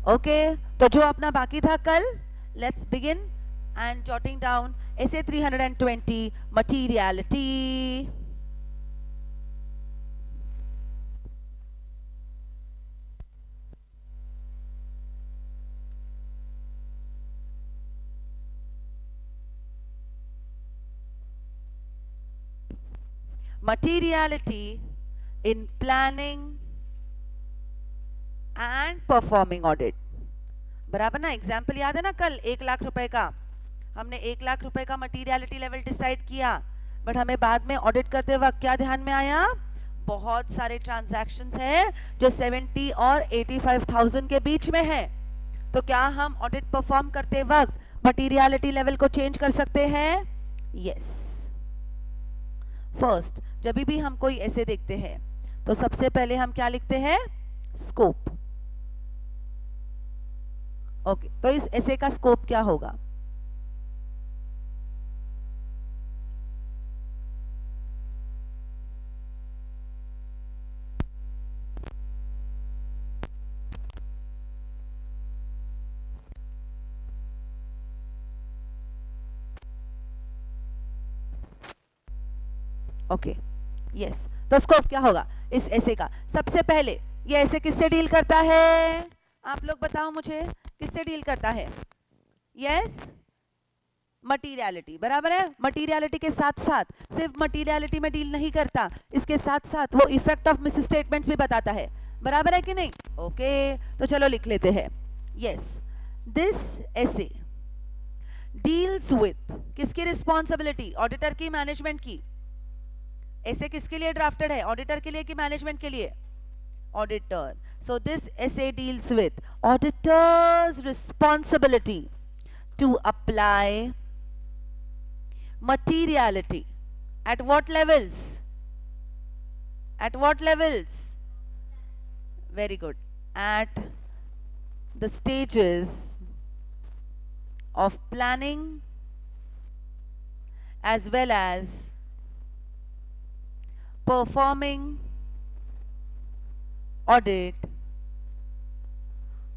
Okay, तो जो अपना बाकी था कल, let's begin and jotting down essay 320 materiality. Materiality in planning and performing audit. बराबर ना? एग्जाम्पल याद है ना? कल 1 लाख रुपए का हमने 1 लाख रुपए का मटीरियलिटी लेवल डिसाइड किया, बट हमें बाद में ऑडिट करते वक्त क्या ध्यान में आया? बहुत सारे ट्रांजैक्शंस हैं जो 70 और 85,000 के बीच में है। तो क्या हम ऑडिट परफॉर्म करते वक्त मटीरियलिटी लेवल को चेंज कर सकते हैं? यस। फर्स्ट, जब भी हम कोई ऐसे देखते हैं तो सबसे पहले हम क्या लिखते हैं? स्कोप। ओके, तो इस ऐसे का स्कोप क्या होगा? ओके, यस, तो स्कोप क्या होगा इस ऐसे का? सबसे पहले ये ऐसे किससे डील करता है? आप लोग बताओ मुझे, किससे डील करता है? Yes, materiality. बराबर है? मटीरियलिटी के साथ साथ सिर्फ मटीरियलिटी में डील नहीं करता, इसके साथ साथ वो इफेक्ट ऑफ मिस स्टेटमेंट्स भी बताता है। बराबर है कि नहीं? ओके, तो चलो लिख लेते हैं। यस, दिस ऐसे डील्स विथ, किसकी रिस्पॉन्सिबिलिटी? ऑडिटर की, मैनेजमेंट की? ऐसे किसके लिए ड्राफ्टेड है? ऑडिटर के लिए कि मैनेजमेंट के लिए? Auditor. So this essay deals with auditor's responsibility to apply materiality at what levels? At what levels? Very good. At the stages of planning as well as performing audit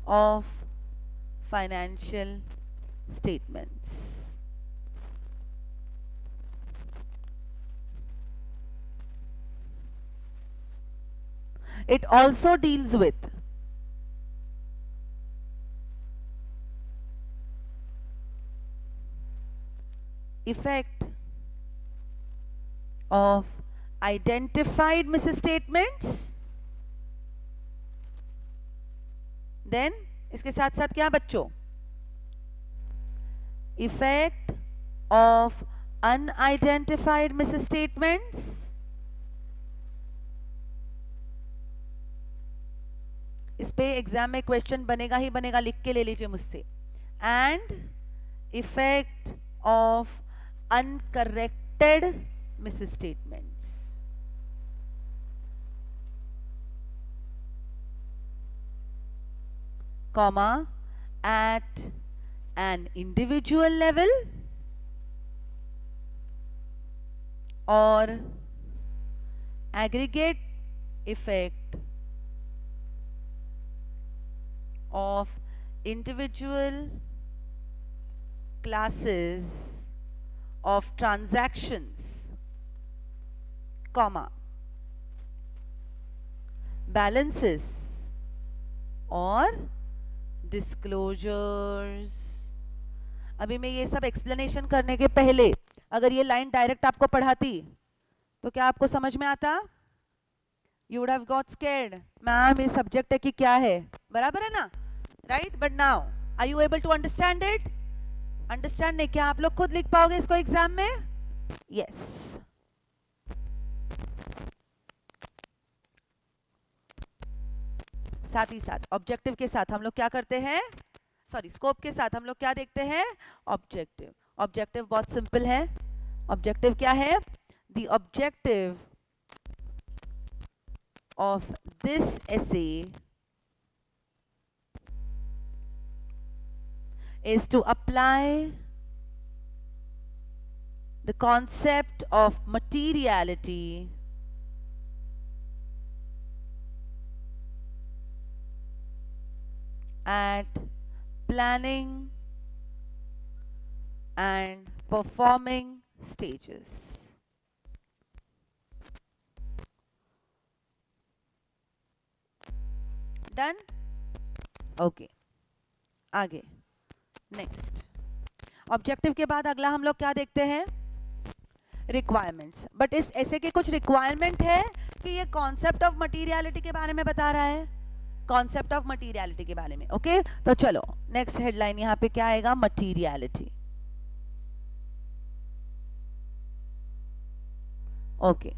of financial statements. It also deals with effect of identified misstatements. Then इसके साथ साथ क्या बच्चों? Effect of unidentified misstatements इस पे exam में question बनेगा ही बनेगा, लिख के ले लीजिए मुझसे। And effect of uncorrected misstatements. Comma, at an individual level or aggregate effect of individual classes of transactions, comma, balances और disclosures। अभी मैं ये सब एक्सप्लेनेशन करने के पहले अगर ये लाइन डायरेक्ट आपको पढ़ाती तो क्या आपको समझ में आता? You would have got scared, ma'am ये सब्जेक्ट है कि क्या है? बराबर है ना? Right, but now are you able to understand it? Understand नहीं? क्या आप लोग खुद लिख पाओगे इसको एग्जाम में? यस। साथ ही साथ ऑब्जेक्टिव के साथ हम लोग क्या करते हैं? सॉरी, स्कोप के साथ हम लोग क्या देखते हैं? ऑब्जेक्टिव। ऑब्जेक्टिव बहुत सिंपल है। ऑब्जेक्टिव क्या है? The objective of this essay is to apply the concept of materiality at planning and performing stages. Done? Okay. आगे नेक्स्ट ऑब्जेक्टिव के बाद अगला हम लोग क्या देखते हैं रिक्वायरमेंट्स बट इस ऐसे के कुछ रिक्वायरमेंट है कि ये कॉन्सेप्ट ऑफ मटीरियलिटी के बारे में बता रहा है कॉन्सेप्ट ऑफ मटीरियलिटी के बारे में ओके तो चलो नेक्स्ट हेडलाइन यहां पे क्या आएगा मटीरियलिटी ओके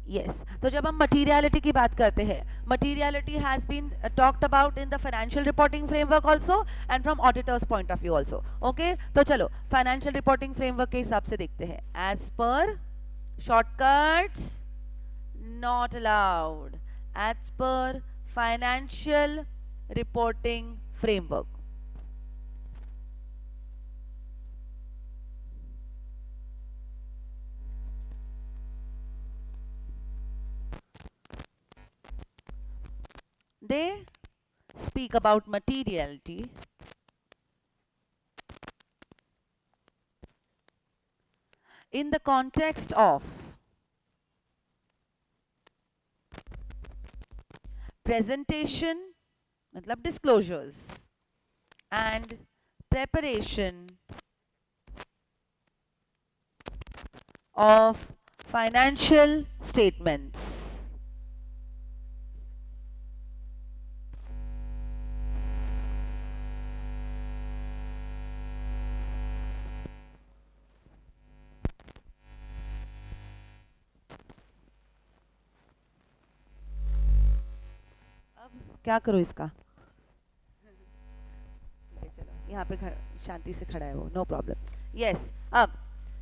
यस तो जब हम मटीरियलिटी की बात करते हैं materiality has been talked about in the financial reporting framework also and from auditors point of view also okay तो चलो फाइनेंशियल रिपोर्टिंग फ्रेमवर्क के हिसाब से देखते हैं as per shortcuts not allowed as per financial reporting framework they speak about materiality in the context of presentation मतलब disclosures and preparation of financial statements. क्या करो इसका चलो यहाँ पे शांति से खड़ा है वो नो प्रॉब्लम यस अब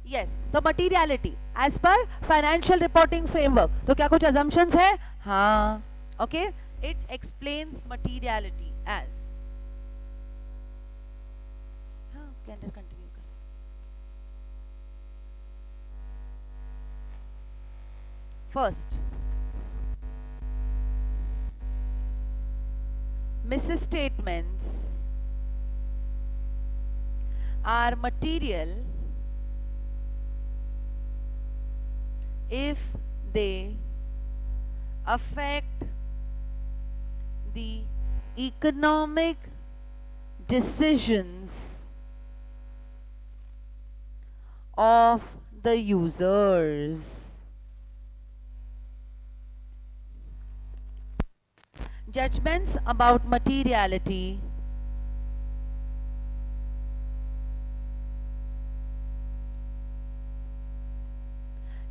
यस तो materiality as per financial reporting framework तो क्या कुछ अजम्पशंस है हाँ okay it explains materiality as हाँ उसके अंदर कंटिन्यू कर first misstatements are material if they affect the economic decisions of the users. Judgments about materiality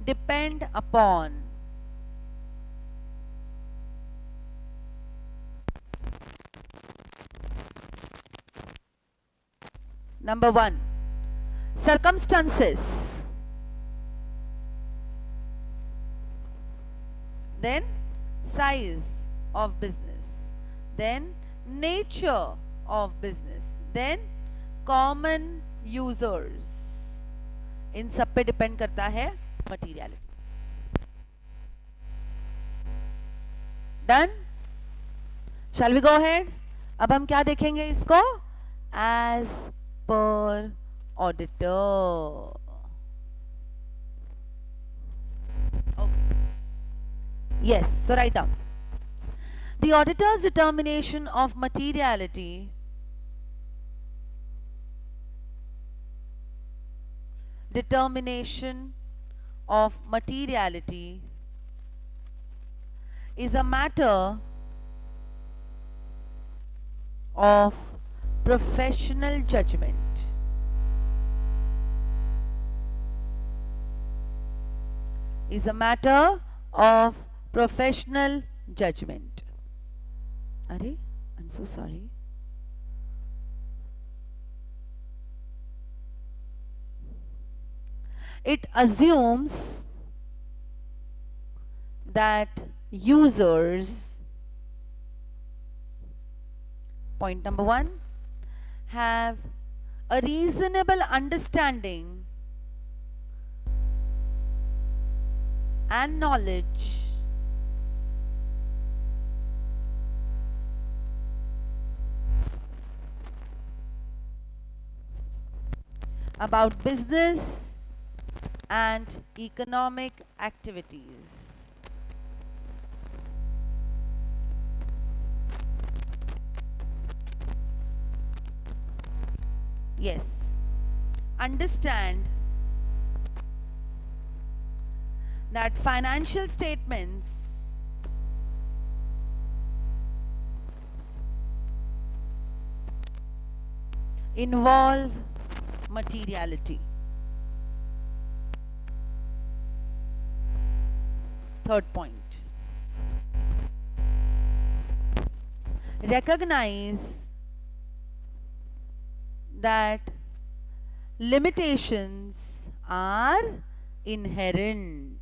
depend upon number 1 circumstances then size of business then nature of business then common users इन सब पे depend करता है materiality done shall we go ahead अब हम क्या देखेंगे इसको एज पर auditor okay yes so right down The auditor's determination of materiality is a matter of professional judgment. Is a matter of professional judgment. Are, I'm so sorry. It assumes that users, point number 1, have a reasonable understanding and knowledge about business and economic activities. Yes, understand that financial statements involve materiality. Third point. Recognize that limitations are inherent.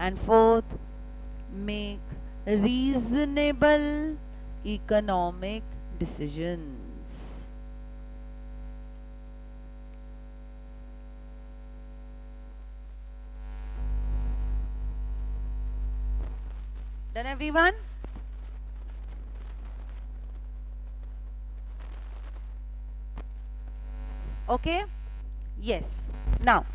And fourth, make reasonable economic decisions. Done, everyone? Okay? Yes. Now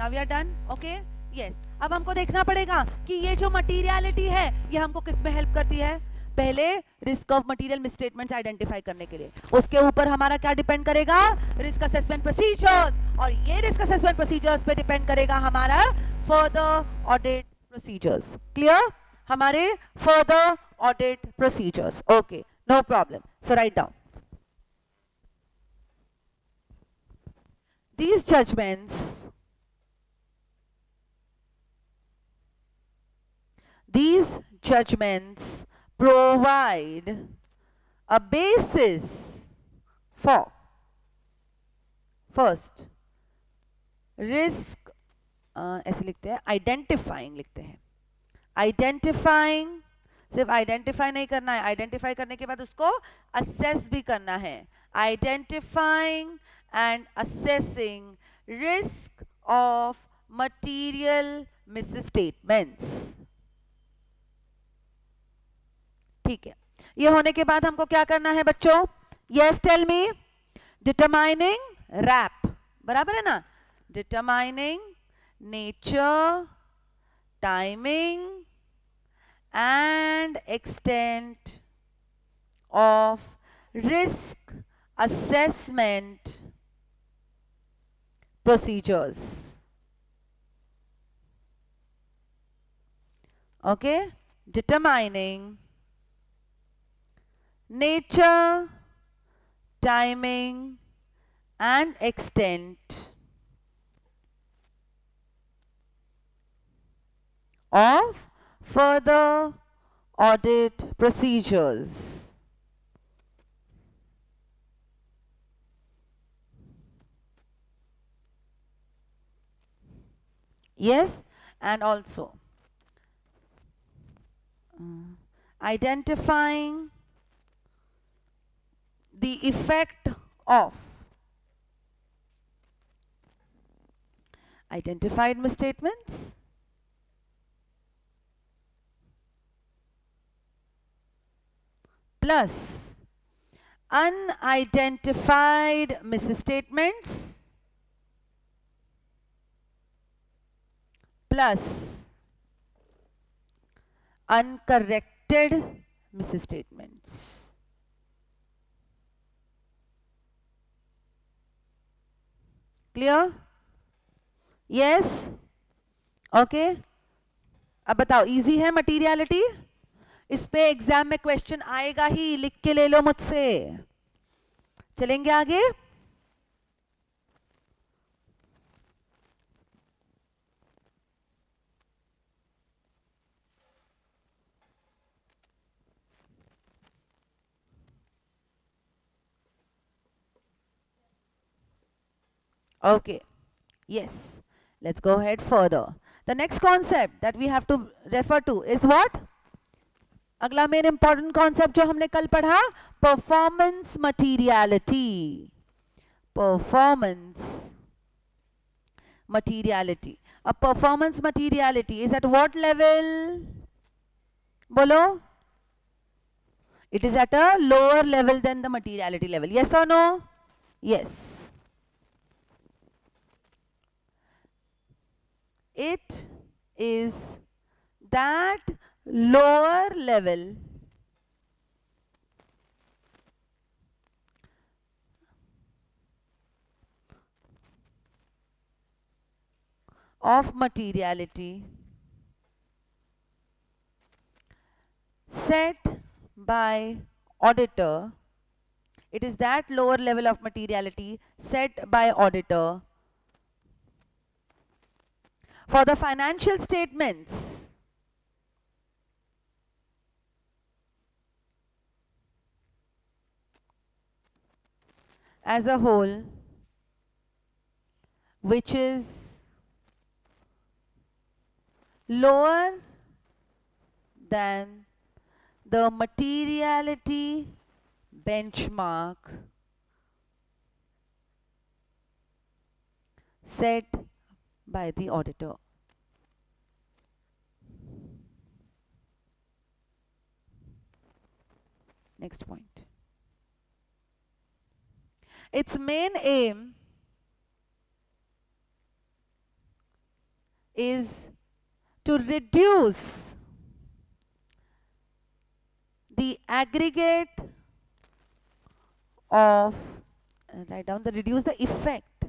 we are done. Okay? Yes. अब हमको देखना पड़ेगा कि ये जो materiality है ये हमको किस में हेल्प करती है. पहले risk of material misstatements identify करने के लिए, उसके ऊपर हमारा क्या डिपेंड करेगा, रिस्क असेसमेंट प्रोसीजर्स, और ये रिस्क असेसमेंट प्रोसीजर्स पे डिपेंड करेगा हमारा फर्दर ऑडिट प्रोसीजर्स. क्लियर? हमारे further audit procedures. Okay, no problem. So right down these judgments. These judgments provide a basis for first risk, ऐसे लिखते हैं, आइडेंटिफाइंग लिखते हैं. आइडेंटिफाइंग, सिर्फ आइडेंटिफाई नहीं करना है, आइडेंटिफाई करने के बाद उसको असेस भी करना है. Identifying and assessing risk of material misstatements. ठीक है, ये होने के बाद हमको क्या करना है बच्चों? Yes, tell me. Determining RAP, बराबर है ना? Determining nature, timing and extent of risk assessment procedures. Okay, determining nature, timing and extent of further audit procedures. Yes, and also identifying the effect of identified misstatements plus unidentified misstatements plus uncorrected misstatements. Clear? Yes? Okay? अब बताओ, easy है materiality? इस पे exam में question आएगा ही, लिख के ले लो मुझसे. चलेंगे आगे? Okay, yes, let's go ahead further. The next concept that we have to refer to is what? अगला मेन इंपॉर्टेंट कॉन्सेप्ट जो हमने कल पढ़ा, परफॉर्मेंस मटीरियलिटी. Performance materiality. अब performance materiality is at what level? बोलो. It is at a lower level than the materiality level. Yes or no? Yes. It is that lower level of materiality set by auditor. It is that lower level of materiality set by auditor for the financial statements as a whole, which is lower than the materiality benchmark set by the auditor. Next point. Its main aim is to reduce the aggregate of, reduce the effect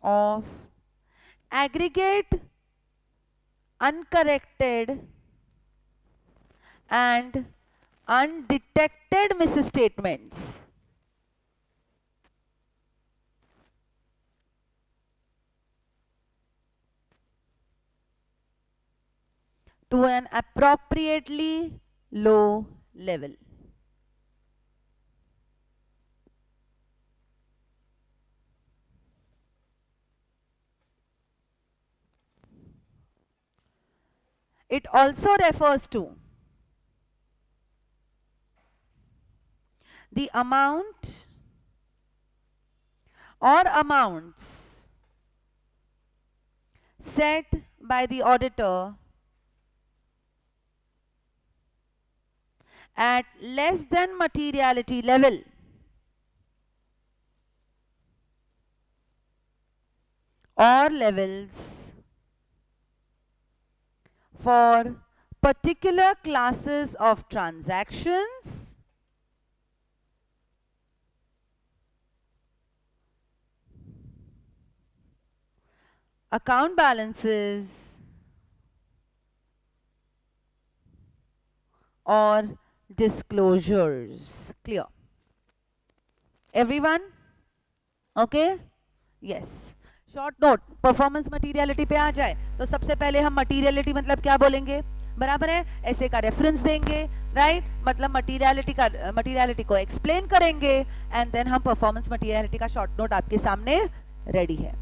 of aggregate uncorrected and undetected misstatements to an appropriately low level. It also refers to the amount or amounts set by the auditor at less than materiality level or levels for particular classes of transactions account balances or disclosures. Clear? Everyone? Okay? Yes. Short note performance materiality पे आ जाए तो सबसे पहले हम materiality मतलब क्या बोलेंगे, बराबर है, ऐसे का रेफरेंस देंगे, राइट, मतलब मटीरियलिटी को एक्सप्लेन करेंगे एंड देन हम परफॉर्मेंस मटीरियलिटी का शॉर्ट नोट आपके सामने रेडी है.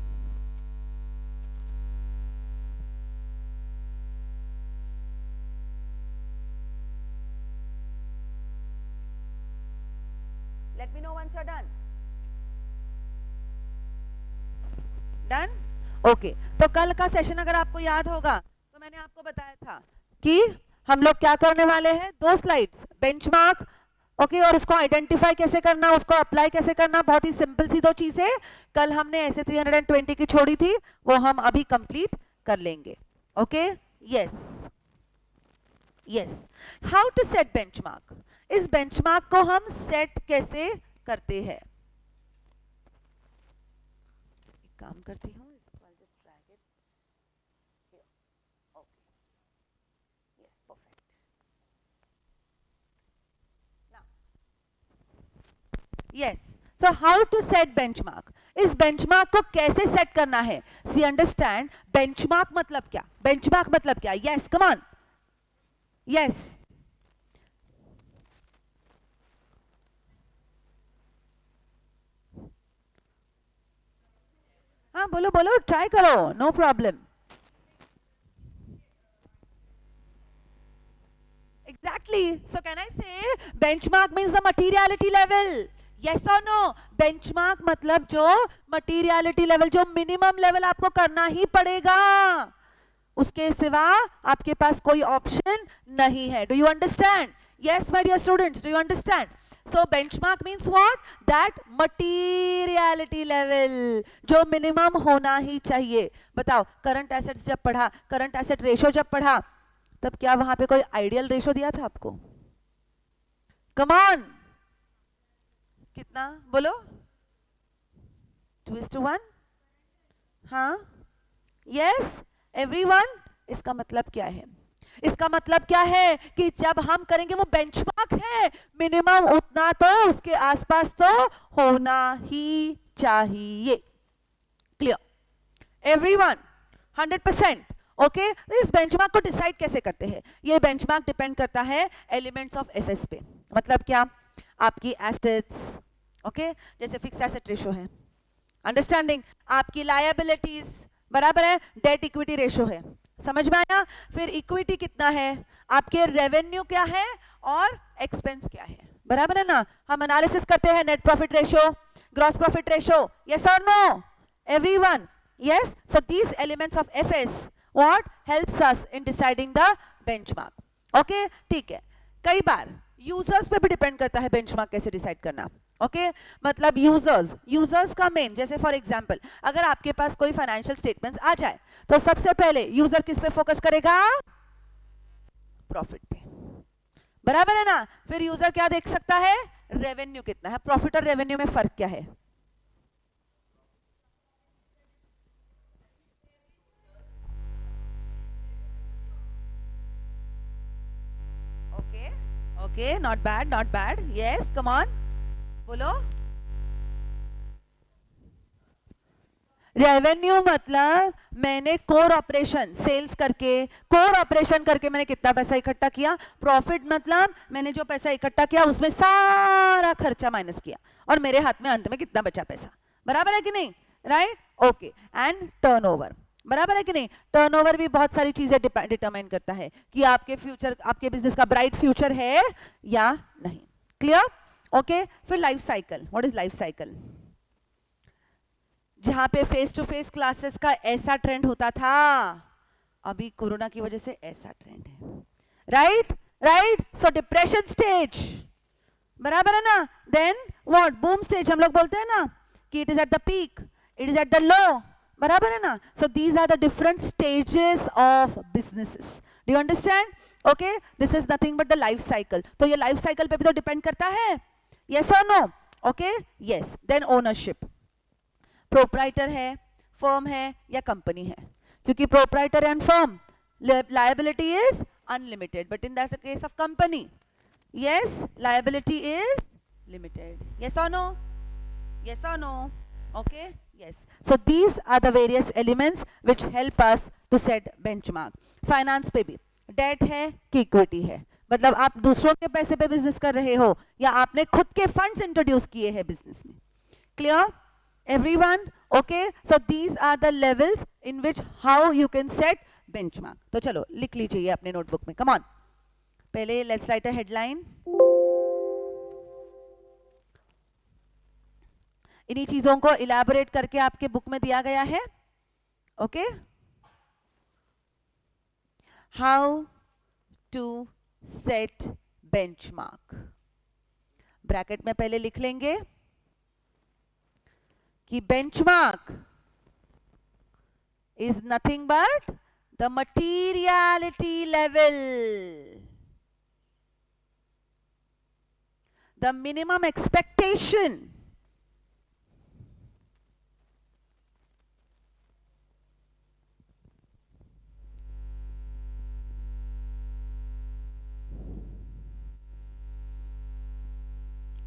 Let me know once you are done. Done? Okay. तो कल का सेशन अगर आपको याद होगा तो मैंने आपको बताया था कि हम लोग क्या करने वाले हैं, 2 स्लाइड्स बेंचमार्क, ओके, और उसको आइडेंटिफाई कैसे करना, उसको अप्लाई कैसे करना, बहुत ही सिंपल सी 2 चीजें कल हमने ऐसे 320 की छोड़ी थी, वो हम अभी कंप्लीट कर लेंगे. Okay, yes yes. How to set benchmark. इस बेंचमार्क को हम सेट कैसे करते हैं, काम करती हूँ, just drag it here. Okay. Yes, perfect. Now, yes. So how to set benchmark? इस benchmark को कैसे set करना है? See, understand, benchmark मतलब क्या? Benchmark मतलब क्या? Yes, come on. Yes. हाँ बोलो बोलो, ट्राई करो, no problem. Exactly. So can I say benchmark means the materiality level? Yes or no? Benchmark मतलब जो materiality level, जो minimum level आपको करना ही पड़ेगा. उसके सिवा आपके पास कोई ऑप्शन नहीं है. Do you understand? Yes my dear students, do you understand? So benchmark means what? That materiality level जो मिनिमम होना ही चाहिए. बताओ, करंट एसेट्स जब पढ़ा, करंट एसेट रेशो जब पढ़ा, तब क्या वहां पे कोई आइडियल रेशो दिया था आपको? कम ऑन, कितना बोलो? 2:1. हाँ, यस एवरीवन. इसका मतलब क्या है? इसका मतलब क्या है कि जब हम करेंगे वो बेंचमार्क है, मिनिमम उतना तो उसके आसपास तो होना ही चाहिए. Clear everyone? 100%. ओके, इस बेंचमार्क को डिसाइड कैसे करते हैं? ये बेंचमार्क डिपेंड करता है एलिमेंट्स ऑफ एफएस पे. मतलब क्या? आपकी एसेट्स, ओके, जैसे फिक्स एसेट रेशो है, अंडरस्टैंडिंग. आपकी लायबिलिटीज बराबर है, डेट इक्विटी रेशो है, समझ में आया? फिर इक्विटी कितना है, आपके रेवेन्यू क्या है और एक्सपेंस क्या है, बराबर है ना? हम एनालिसिस करते हैं net profit ratio, gross profit ratio. Yes और no everyone? Yes. So these elements of FS what helps us in deciding the benchmark. Okay, ठीक है. कई बार यूजर्स पे भी डिपेंड करता है बेंचमार्क कैसे डिसाइड करना. ओके, मतलब यूजर्स का मेन, जैसे फॉर एग्जांपल अगर आपके पास कोई फाइनेंशियल स्टेटमेंट्स आ जाए तो सबसे पहले यूजर किस पे फोकस करेगा? प्रॉफिट पे, बराबर है ना? फिर यूजर क्या देख सकता है? रेवेन्यू कितना है. प्रॉफिट और रेवेन्यू में फर्क क्या है? Okay okay, not bad not bad. Yes, come on, बोलो. रेवेन्यू मतलब मैंने कोर ऑपरेशन सेल्स करके, कोर ऑपरेशन करके मैंने कितना पैसा इकट्ठा किया. प्रॉफिट मतलब मैंने जो पैसा इकट्ठा किया उसमें सारा खर्चा माइनस किया और मेरे हाथ में अंत में कितना बचा पैसा. बराबर है कि नहीं? राइट. ओके. एंड टर्नओवर, बराबर है कि नहीं? टर्नओवर भी बहुत सारी चीजें डिटरमाइन करता है कि आपके फ्यूचर, आपके बिजनेस का ब्राइट फ्यूचर है या नहीं. क्लियर? ओके. फिर life cycle. What is life cycle? जहां पे फेस टू फेस क्लासेस का ऐसा ट्रेंड होता था, अभी कोरोना की वजह से ऐसा ट्रेंड है. Right right. सो डिप्रेशन स्टेज, बराबर है ना? Then what? बूम स्टेज हम लोग बोलते हैं ना कि it is at the peak, it is at the low, बराबर है ना? So these are the different stages of businesses. Do you understand? Okay, this is nothing but the life cycle. तो ये लाइफ साइकिल पे भी तो depend करता है. यस और no? Okay, yes. Then ownership. Proprietor है, फर्म है या कंपनी है? क्योंकि proprietor and firm liability is unlimited, but in that case of company, yes, liability is limited. Yes or no? Yes or no? Okay, yes. So these are the various elements which help us to set benchmark. Finance पे भी date है कि equity है, मतलब आप दूसरों के पैसे पे बिजनेस कर रहे हो या आपने खुद के फंड्स इंट्रोड्यूस किए हैं बिजनेस में. Clear everyone? Okay, so these are the levels in which how you can set benchmark. तो चलो लिख लीजिए अपने नोटबुक में. कम ऑन, पहले लेट्स राइट अ हेडलाइन. इन्हीं चीजों को इलैबोरेट करके आपके बुक में दिया गया है. Okay, how to set benchmark. Bracket में पहले लिख लेंगे कि benchmark is nothing but the materiality level, the minimum expectation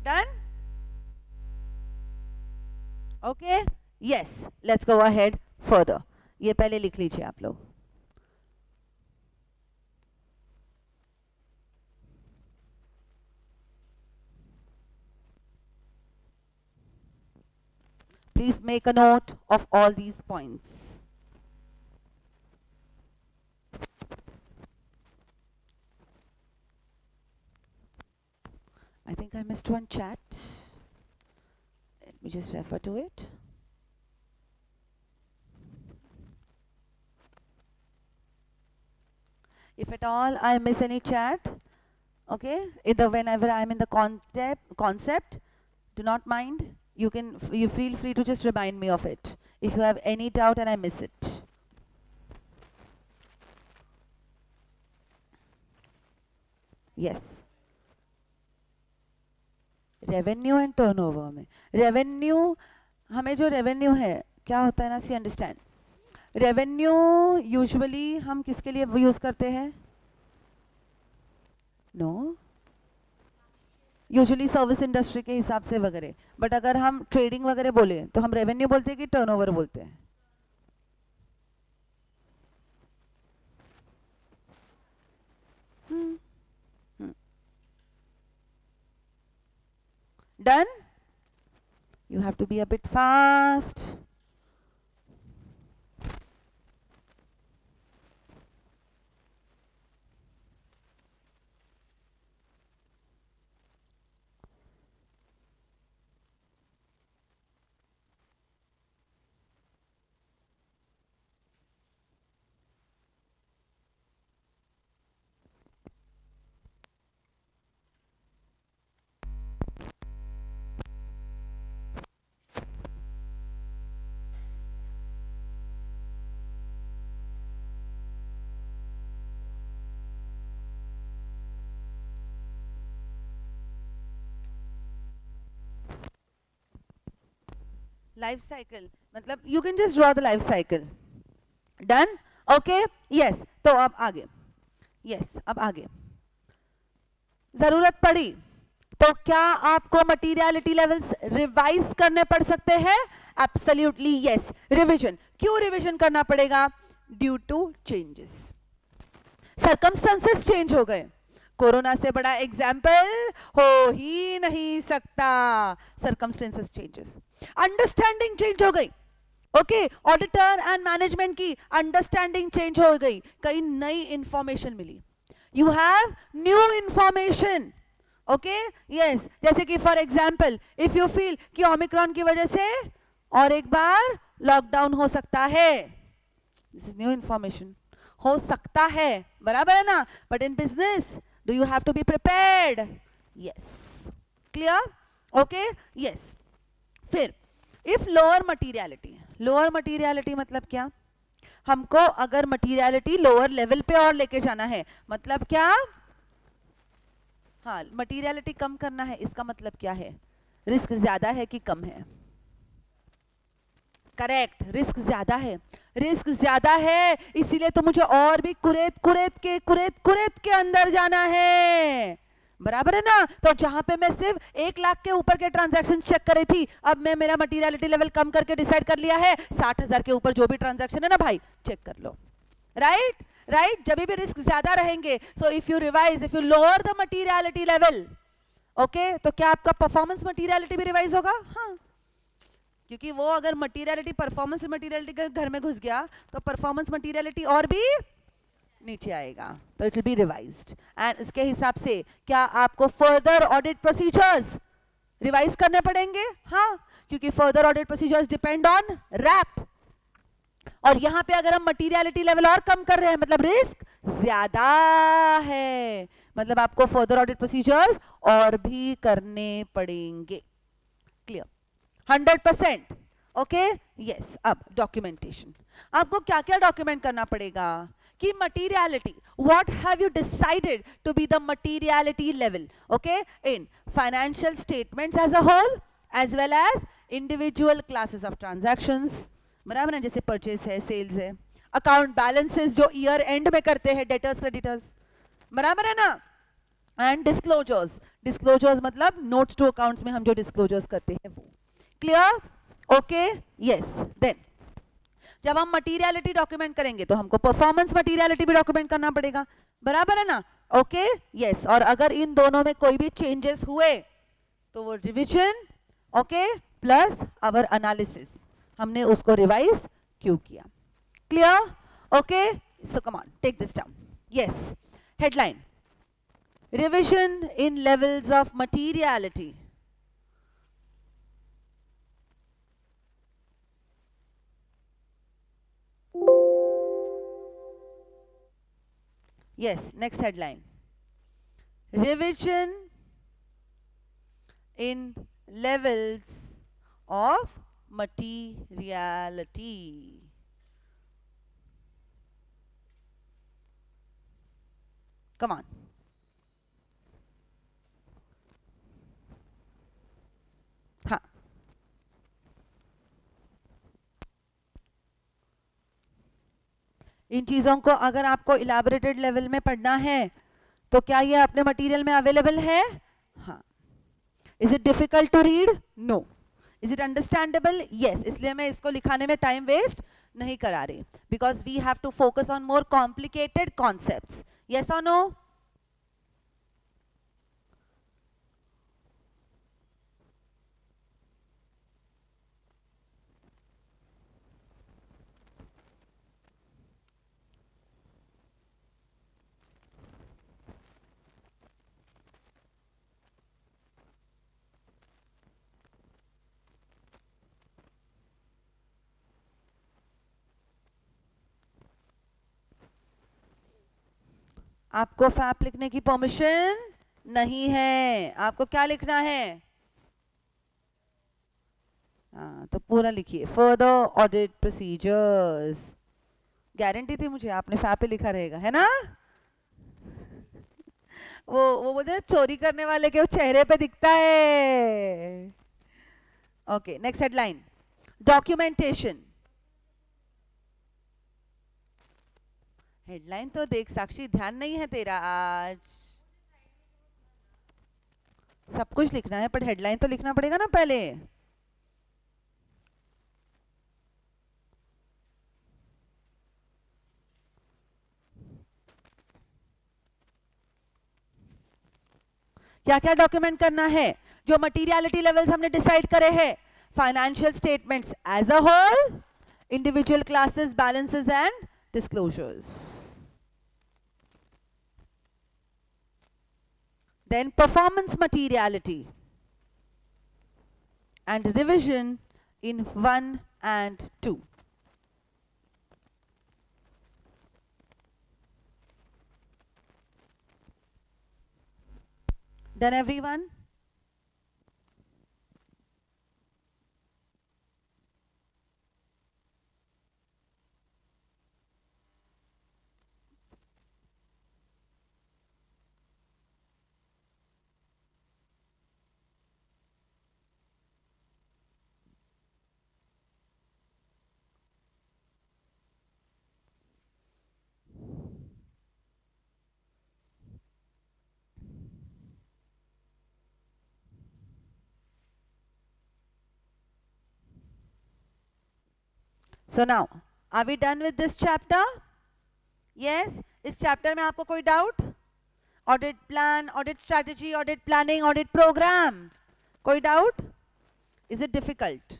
done. Okay, yes. Let's go ahead further. ये पहले लिख लीजिए आप लोग. Please make a note of all these points. I think I missed one chat. Let me just refer to it. If at all I miss any chat, okay, either whenever I'm in the concept, do not mind. You feel free to just remind me of it if you have any doubt and I miss it. Yes. Revenue and turnover में revenue, हमें जो revenue है क्या होता है ना, सी understand, revenue usually हम किसके लिए यूज करते हैं? नो, यूजुअली सर्विस इंडस्ट्री के हिसाब से वगैरह, बट अगर हम ट्रेडिंग वगैरह बोले तो हम रेवेन्यू बोलते हैं कि टर्नओवर बोलते हैं? Done? You have to be a bit fast. Life cycle मतलब you can just draw the life cycle. Done? Okay, yes. तो अब आगे, यस अब आगे जरूरत पड़ी तो क्या आपको मटीरियलिटी लेवल्स रिवाइज करने पड़ सकते हैं? Absolutely yes. रिवीजन, क्यों रिवीजन करना पड़ेगा? Due to changes, circumstances change हो गए. कोरोना से बड़ा एग्जाम्पल हो ही नहीं सकता. सर्कमस्टेंसेस चेंजेस, अंडरस्टैंडिंग चेंज हो गई. ओके, ऑडिटर एंड मैनेजमेंट की अंडरस्टैंडिंग चेंज हो गई, कई नई इंफॉर्मेशन मिली. You have new information. Okay, yes. जैसे कि for example if you feel कि ओमिक्रॉन की वजह से और एक बार लॉकडाउन हो सकता है, दिस इज न्यू इंफॉर्मेशन. हो सकता है, बराबर है ना? But in business do you have to be prepared. Yes, clear? Okay, yes. फिर if lower materiality, lower materiality मतलब क्या? हमको अगर मटीरियलिटी लोअर लेवल पे और लेके जाना है, मतलब क्या? हाँ, मटीरियलिटी कम करना है, इसका मतलब क्या है? रिस्क ज्यादा है कि कम है? करेक्ट, रिस्क ज्यादा है. रिस्क ज्यादा है इसीलिए तो मुझे और भी कुरेद के अंदर जाना है, बराबर है ना? तो जहां पे मैं सिर्फ 1 लाख के ऊपर के ट्रांजैक्शन चेक कर रही थी, अब मैं मेरा मटीरियलिटी लेवल कम करके डिसाइड कर लिया है 60,000 के ऊपर जो भी ट्रांजैक्शन है ना भाई, चेक कर लो. Right, right. जब भी रिस्क ज्यादा रहेंगे, so if you revise, if you lower the materiality level, okay, तो क्या आपका परफॉर्मेंस मटीरियलिटी भी रिवाइज होगा? हाँ, क्योंकि वो अगर मटीरियलिटी परफॉर्मेंस मटीरियलिटी के घर में घुस गया तो परफॉर्मेंस मटीरियलिटी और भी नीचे आएगा, तो it will be revised. And इसके हिसाब से क्या आपको फर्दर ऑडिट प्रोसीजर्स रिवाइज करने पड़ेंगे? हाँ, क्योंकि further audit procedures depend on RAP. और यहां पे अगर हम मटीरियलिटी लेवल और कम कर रहे हैं मतलब रिस्क ज्यादा है, मतलब आपको फर्दर ऑडिट प्रोसीजर्स और भी करने पड़ेंगे. क्लियर? 100%. Okay, yes. अब डॉक्यूमेंटेशन, आपको क्या क्या डॉक्यूमेंट करना पड़ेगा? कि materiality, what have you decided to be the materiality level, okay, in financial statements as a whole as well as individual classes of transactions, बराबर है? जैसे परचेस है, सेल्स है, अकाउंट बैलेंसेस जो ईयर एंड में करते हैं, डेटर्स क्रेडिटर्स, बराबर है ना? एंड डिस्क्लोजर्स, डिस्क्लोजर्स मतलब नोट्स टू अकाउंट्स में हम जो डिस्क्लोजर्स करते हैं वो. क्लियर? Okay, yes. देन जब हम मटीरियलिटी डॉक्यूमेंट करेंगे तो हमको परफॉर्मेंस मटीरियलिटी भी डॉक्यूमेंट करना पड़ेगा, बराबर है ना? Okay, yes. और अगर इन दोनों में कोई भी चेंजेस हुए तो वो revision, okay, plus our analysis, हमने उसको रिवाइज क्यों किया. Clear? Okay, so come on, take this down. Yes, headline, revision in levels of materiality. Yes, next headline. Revision in levels of materiality. Come on. हाँ, इन चीज़ों को अगर आपको elaborated level में पढ़ना है तो क्या ये अपने मटेरियल में अवेलेबल है? हाँ. Is it difficult to read? No. Is it understandable? Yes. इसलिए मैं इसको लिखाने में टाइम वेस्ट नहीं करा रही, because we have to focus on more complicated concepts. Yes और नो? आपको फैप लिखने की परमिशन नहीं है. आपको क्या लिखना है? हाँ, तो पूरा लिखिए. Further audit procedures. गारंटी थी मुझे आपने फैप पे लिखा रहेगा, है ना? वो बोलते हैं चोरी करने वाले के चेहरे पे दिखता है. Okay, next headline. Documentation. Headline तो देख साक्षी, ध्यान नहीं है तेरा आज. सब कुछ लिखना है पर हेडलाइन तो लिखना पड़ेगा ना पहले. क्या क्या डॉक्यूमेंट करना है? जो मटीरियलिटी लेवल्स हमने डिसाइड करे हैं. Financial statements as a whole, individual classes, balances and disclosures. Then performance materiality and revision in 1 and 2. Done everyone? So now, are we done with this chapter? Yes? इस chapter में आपको कोई doubt? Audit plan, audit strategy, audit planning, audit programme. कोई doubt? Is it difficult?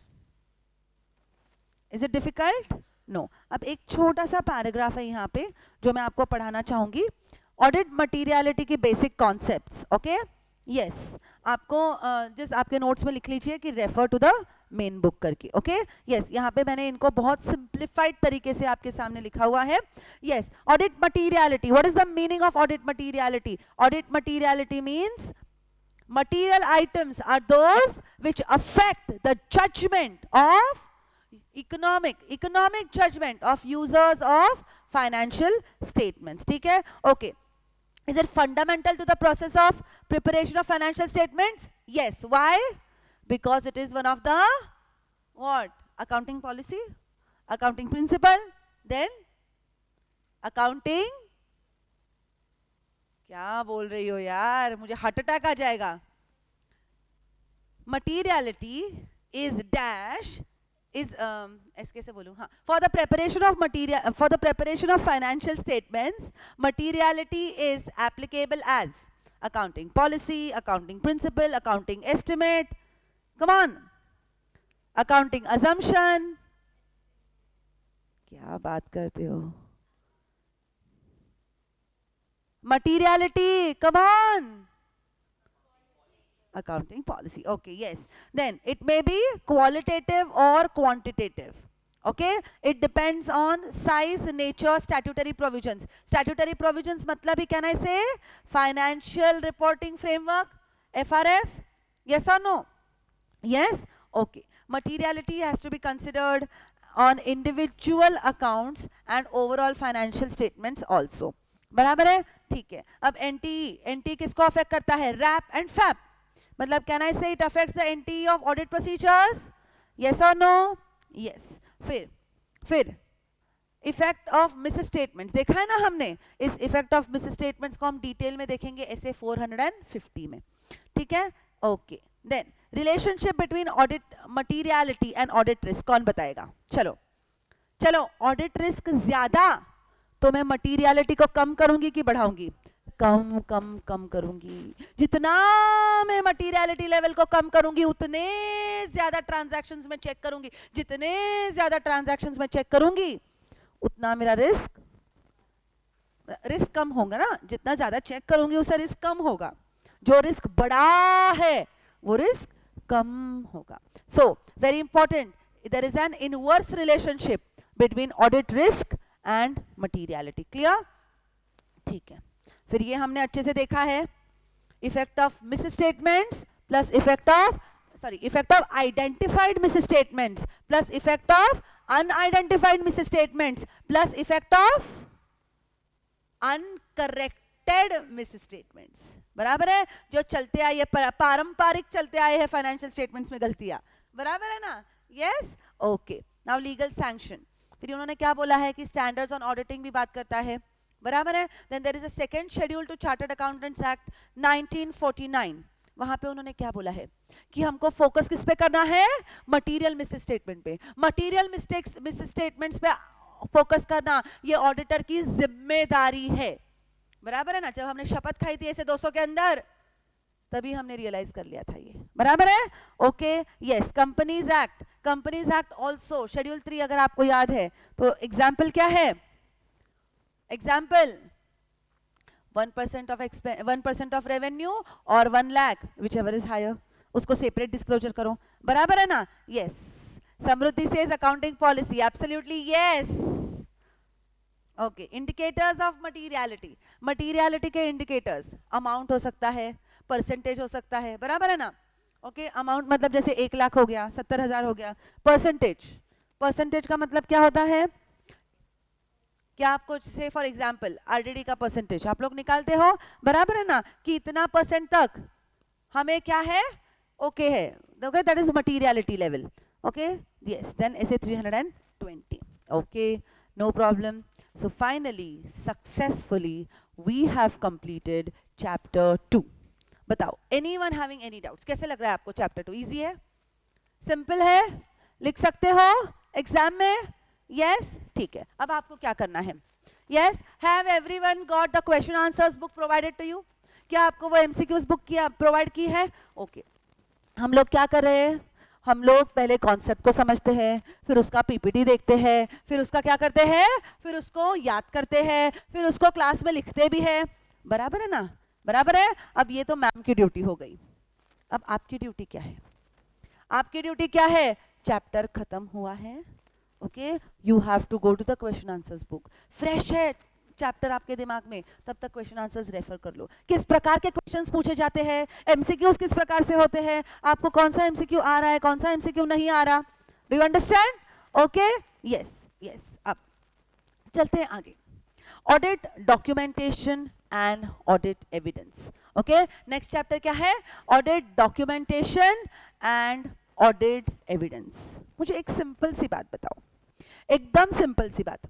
Is it difficult? No. अब एक छोटा सा paragraph है यहाँ पे जो मैं आपको पढ़ाना चाहूंगी. ऑडिट मटीरियलिटी की बेसिक कॉन्सेप्ट्स. Okay, yes. आपको जस्ट आपके नोट्स में लिख लीजिए कि refer to the main book करके. Okay, yes. यहाँ पे मैंने इनको बहुत सिंप्लीफाइड तरीके से आपके सामने लिखा हुआ है. Yes, audit materiality. What is the meaning of audit materiality? Audit materiality means material items are those which affect the judgment of economic judgment of users of financial statements. ठीक है? Okay. Is it fundamental to the process of preparation of financial statements? Yes. Why? Because it is one of the what? Accounting policy, accounting principle, then accounting. क्या बोल रही हो यार, मुझे heart attack आ जाएगा. Materiality is dash is ऐसे कैसे बोलूं. हाँ, for the preparation of financial statements, materiality is applicable as accounting policy, accounting principle, accounting estimate. Come on, accounting assumption. क्या बात करते हो? Materiality, come on. Accounting policy. Okay, yes. Then it may be qualitative or quantitative. Okay, it depends on size, nature, statutory provisions. Statutory provisions matlab hi, can I say financial reporting framework, FRF? Yes or no? Yes. Okay, materiality has to be considered on individual accounts and overall financial statements also. बराबर है, ठीक है. अब NTE किसको affect करता है? RAP and FAP. मतलब can I say it affects the NTE of audit procedures? Yes और नो? यस. फिर इफेक्ट ऑफ मिस स्टेटमेंट्स देखा है ना हमने. इस इफेक्ट ऑफ मिस स्टेटमेंट्स को हम डिटेल में देखेंगे ऐसे 450 में. ठीक है, okay. Then relationship between audit materiality and audit risk कौन बताएगा? चलो ऑडिट रिस्क ज्यादा तो मैं मटीरियलिटी को कम करूंगी कि बढ़ाऊंगी? कम करूंगी. जितना मैं मटीरियलिटी लेवल को कम करूंगी उतने ज्यादा ट्रांजैक्शंस में चेक करूंगी. जितने ज्यादा ट्रांजैक्शंस में चेक करूंगी उतना मेरा रिस्क कम होगा ना. जितना ज्यादा चेक करूंगी उससे रिस्क कम होगा. जो रिस्क बड़ा है वो रिस्क कम होगा. So very important, there is an inverse relationship between audit risk and materiality. Clear? ठीक है. फिर ये हमने अच्छे से देखा है. Effect of misstatements plus effect of identified misstatements plus effect of unidentified misstatements plus effect of uncorrected misstatements. बराबर है? जो चलते आए पारंपरिक चलते आए हैं फाइनेंशियल स्टेटमेंट्स में गलतियां. बराबर है ना? Yes. Okay. Now legal sanction. फिर उन्होंने क्या बोला है कि स्टैंडर्ड्स ऑन ऑडिटिंग भी बात करता है. बराबर है? Then there is a second schedule to chartered accountants act 1949. वहां पे उन्होंने क्या बोला है कि हमको फोकस किस पे करना है? मटीरियल मिस स्टेटमेंट पे. मटीरियल मिस स्टेटमेंट्स पे फोकस करना ये ऑडिटर की जिम्मेदारी है. बराबर है ना? जब हमने शपथ खाई थी ऐसे 200 के अंदर तभी हमने रियलाइज कर लिया था ये. बराबर है? Okay. Yes. Companies act also schedule 3 अगर आपको याद है तो एग्जाम्पल क्या है? एग्जाम्पल 1% ऑफ रेवेन्यू और 1 lakh whichever is higher उसको सेपरेट डिस्क्लोजर करो. बराबर है ना? Yes. Samriddhi says accounting policy. Absolutely yes. Okay. Indicators of materiality के इंडिकेटर्स अमाउंट हो सकता है, परसेंटेज हो सकता है. बराबर है ना? ओके. अमाउंट मतलब जैसे 1 लाख हो गया, 70,000 हो गया. परसेंटेज का मतलब क्या होता है? क्या आपको से फॉर एग्जाम्पल आरडीडी का परसेंटेज आप लोग निकालते हो. बराबर है ना? कि इतना परसेंट तक हमें क्या है? ओके है. Okay, that is materiality level. Okay. Yes. Then ऐसे 320. Okay, no problem. So finally, successfully, we have completed chapter 2. बताओ, anyone having any doubts? कैसे लग रहा है आपको chapter 2? Easy है? Simple है? लिख सकते हो एग्जाम में? Yes? ठीक है. अब आपको क्या करना है? Yes? Have everyone got the question answers book provided to you? क्या आपको वो MCQs book प्रोवाइड की है? Okay. हम लोग क्या कर रहे हैं? हम लोग पहले कॉन्सेप्ट को समझते हैं, फिर उसका पीपीटी देखते हैं, फिर उसका क्या करते हैं? फिर उसको याद करते हैं, फिर उसको क्लास में लिखते भी हैं. बराबर है ना? बराबर है? अब ये तो मैम की ड्यूटी हो गई. अब आपकी ड्यूटी क्या है? आपकी ड्यूटी क्या है? चैप्टर खत्म हुआ है. Okay, you have to go to the question answers book. Fresh है चैप्टर आपके दिमाग में, तब तक क्वेश्चन आंसर्स रेफर कर लो. किस प्रकार के क्वेश्चंस पूछे जाते हैं, एमसीक्यूज किस प्रकार से होते हैं, आपको कौन सा एमसीक्यू आ रहा है, कौन सा एमसीक्यू नहीं आ रहा. Do you understand? Okay. Yes. अब चलते हैं आगे. Audit documentation and audit evidence. Okay, next chapter क्या है? Audit documentation and audit evidence. मुझे एक सिंपल सी बात बताओ, एकदम सिंपल सी बात.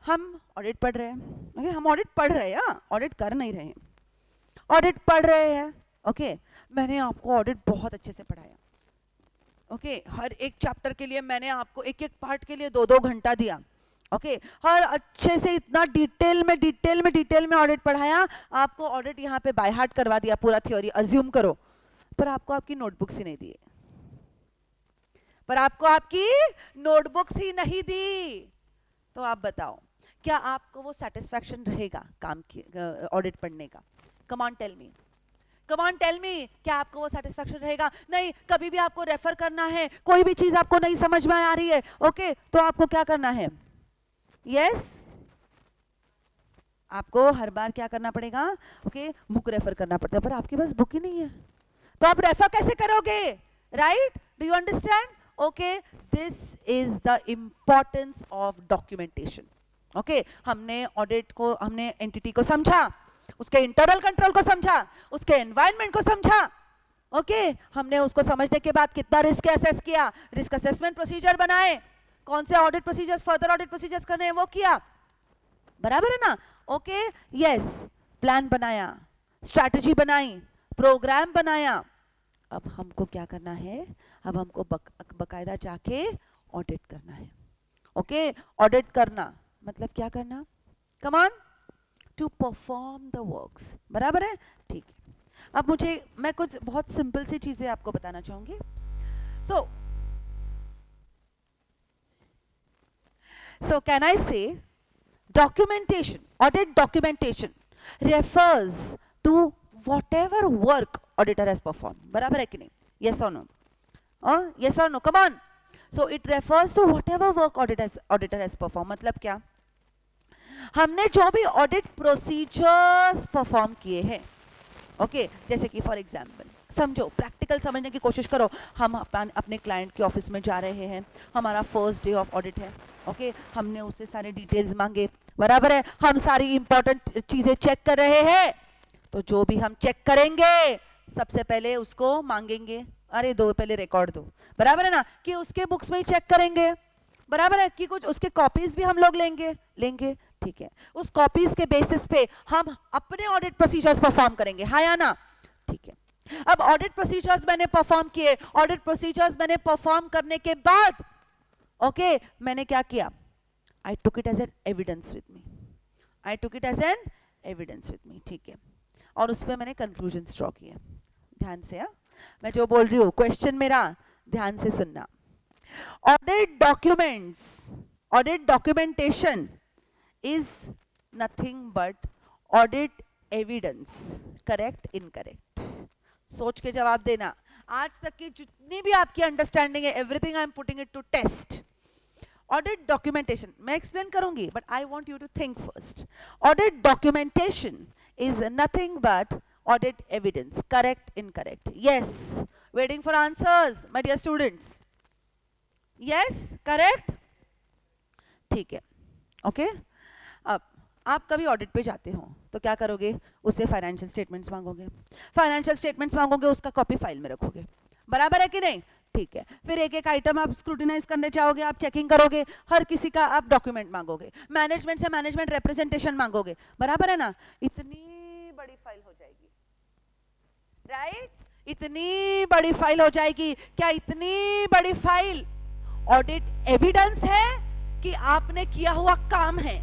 हम ऑडिट पढ़ रहे हैं. ओके, हम ऑडिट पढ़ रहे हैं, ऑडिट कर नहीं रहे हैं, ऑडिट पढ़ रहे हैं. ओके, मैंने आपको ऑडिट बहुत अच्छे से पढ़ाया. ओके, हर एक चैप्टर के लिए मैंने आपको एक पार्ट के लिए 2-2 घंटा दिया. ओके, हर अच्छे से इतना डिटेल में ऑडिट पढ़ाया. आपको ऑडिट यहाँ पे बाय हार्ट करवा दिया, पूरा थ्योरी अज्यूम करो. पर आपको आपकी नोटबुक्स ही नहीं दिए. तो आप बताओ, क्या आपको वो सेटिस्फैक्शन रहेगा काम की ऑडिट पढ़ने का? Come on tell me. Come on tell me, क्या आपको वो सेटिस्फैक्शन रहेगा? नहीं, कभी भी आपको रेफर करना है, कोई भी चीज आपको नहीं समझ में आ रही है, ओके, तो आपको क्या करना है? यस, आपको हर बार क्या करना पड़ेगा? ओके, बुक रेफर करना पड़ता है, पर आपके पास बुक ही नहीं है, तो आप रेफर कैसे करोगे? Right, do you understand? Okay, this is the importance of documentation. Okay, हमने ऑडिट को, हमने एंटिटी को समझा, उसके इंटरनल कंट्रोल को समझा, उसके एनवायरनमेंट को समझा। ओके, हमने उसको समझने के बाद कितना रिस्क असेस किया, रिस्क असेसमेंट प्रोसीजर बनाए, कौन से audit procedures, further audit procedures करने हैं वो किया, बराबर है ना? ओके, यस, प्लान बनाया, स्ट्रैटेजी बनाई, प्रोग्राम बनाया। अब हमको क्या करना है? अब हमको बकायदा जाके ऑडिट करना है। ओके, ऑडिट करना मतलब क्या करना? Come on, to perform the works, बराबर है? ठीक है, अब मैं कुछ बहुत सिंपल सी चीजें आपको बताना चाहूंगी। सो कैन आई से documentation, audit documentation refers to whatever work auditor has performed, बराबर है कि नहीं? Yes or no? Yes or no? Come on. So it refers to whatever work auditor has performed. मतलब क्या? हमने जो भी ऑडिट प्रोसीजर्स परफॉर्म किए हैं, ओके, जैसे कि फॉर एग्जांपल समझो, प्रैक्टिकल समझने की कोशिश करो। हम अपने क्लाइंट के ऑफिस में जा रहे हैं, हमारा फर्स्ट डे ऑफ ऑडिट है, ओके, हमने उससे सारे डिटेल्स मांगे, बराबर है? हम सारी इंपॉर्टेंट चीजें चेक कर रहे हैं, तो जो भी हम चेक करेंगे सबसे पहले उसको मांगेंगे, अरे दो पहले रिकॉर्ड दो, बराबर है ना? कि उसके बुक्स में ही चेक करेंगे, बराबर है? कि कुछ उसके कॉपीज भी हम लोग लेंगे, ठीक है, उस कॉपीज के बेसिस पे हम अपने ऑडिट प्रोसीजर्स परफॉर्म करेंगे, हाँ या ना? ठीक है, अब ऑडिट प्रोसीजर्स मैंने परफॉर्म किए, ऑडिट प्रोसीजर्स मैंने परफॉर्म करने के बाद ओके, मैंने क्या किया? I took it as an evidence with me, I took it as an evidence with me, ठीक है, और उस पर मैंने कंक्लूजन्स ड्रॉ किए। ध्यान से, हाँ, मैं जो बोल रही हूँ क्वेश्चन मेरा ध्यान से सुनना। Audit documents, audit documentation is nothing but audit evidence, correct, incorrect? सोच के जवाब देना। आज तक की जितनी भी आपकी अंडरस्टैंडिंग है, everything I am putting it to test. Audit documentation मैं एक्सप्लेन करूंगी, but I want you to think first. Audit documentation is nothing but audit evidence, correct, incorrect? Yes, waiting for answers my dear students. Yes, correct, ठीक है, okay. अब आप कभी audit पे जाते हो तो क्या करोगे? उससे फाइनेंशियल स्टेटमेंट्स मांगोगे, फाइनेंशियल स्टेटमेंट्स मांगोगे, उसका कॉपी फाइल में रखोगे, बराबर है कि नहीं? ठीक है, फिर एक एक आइटम आप स्क्रूटिनाइज करने जाओगे, आप चेकिंग करोगे, हर किसी का आप डॉक्यूमेंट मांगोगे, मैनेजमेंट से मैनेजमेंट रिप्रेजेंटेशन मांगोगे, बराबर है ना? इतनी बड़ी फाइल हो जाएगी, राइट? इतनी बड़ी फाइल हो जाएगी। क्या इतनी बड़ी फाइल ऑडिट एविडेंस है कि आपने किया हुआ काम है?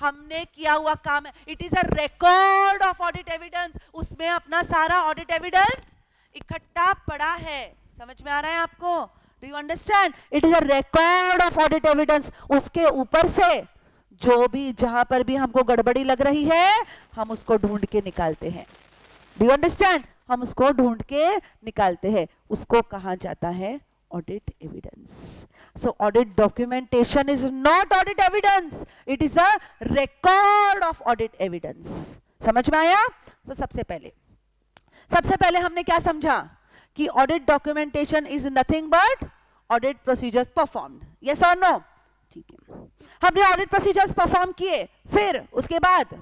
हमने किया हुआ काम है, it is a record of audit evidence. उसमें अपना सारा ऑडिट एविडेंस इकट्ठा पड़ा है। समझ में आ रहा है आपको? Do you understand? It is a record of audit evidence. उसके ऊपर से जो भी, जहां पर भी हमको गड़बड़ी लग रही है, हम उसको ढूंढ के निकालते हैं। Do you understand? हम उसको ढूंढ के निकालते हैं, उसको कहा जाता है audit evidence. So audit documentation is not audit evidence, it is a record of audit evidence. समझ में आया? तो सबसे पहले हमने क्या समझा? कि audit documentation is nothing but audit procedures performed. Yes or no? ठीक है, हमने audit procedures perform किए, फिर उसके बाद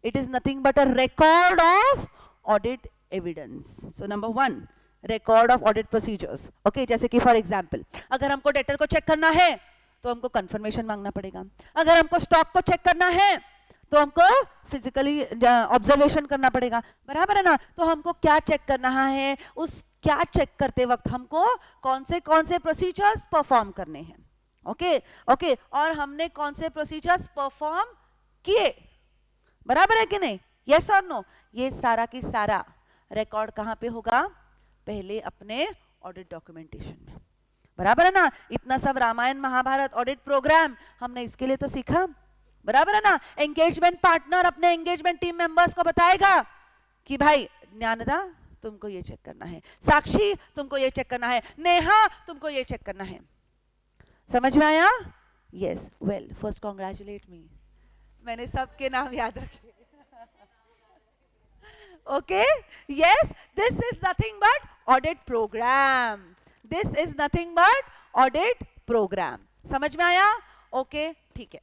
it is nothing but a record of audit evidence. So number 1, record of audit procedures, okay. जैसे कि फॉर एग्जांपल, अगर हमको डेटर को चेक करना है तो हमको कंफर्मेशन मांगना पड़ेगा, अगर हमको स्टॉक को चेक करना है तो हमको फिजिकली ऑब्जर्वेशन करना पड़ेगा, बराबर है ना? तो हमको क्या चेक करना है, उस क्या चेक करते वक्त हमको कौन से प्रोसीजर्स परफॉर्म करने हैं, ओके ओके, और हमने कौन से प्रोसीजर्स परफॉर्म किए, बराबर है कि नहीं? यस और नो? ये सारा की सारा रिकॉर्ड कहाँ पे होगा? पहले अपने ऑडिट डॉक्यूमेंटेशन में, बराबर है ना? इतना सब रामायण महाभारत ऑडिट प्रोग्राम हमने इसके लिए तो सीखा, बराबर है ना। एंगेजमेंट पार्टनर अपने एंगेजमेंट टीम मेंबर्स को बताएगा कि भाई ज्ञानदा तुमको ये चेक करना है, साक्षी तुमको ये चेक करना है, नेहा तुमको ये चेक करना है। समझ में आया? यस, वेल फर्स्ट कॉन्ग्रेचुलेट मी, मैंने सबके नाम याद रखे। Okay, yes, this is nothing but audit program. This is nothing but audit program. समझ में आया? ओके, ठीक है,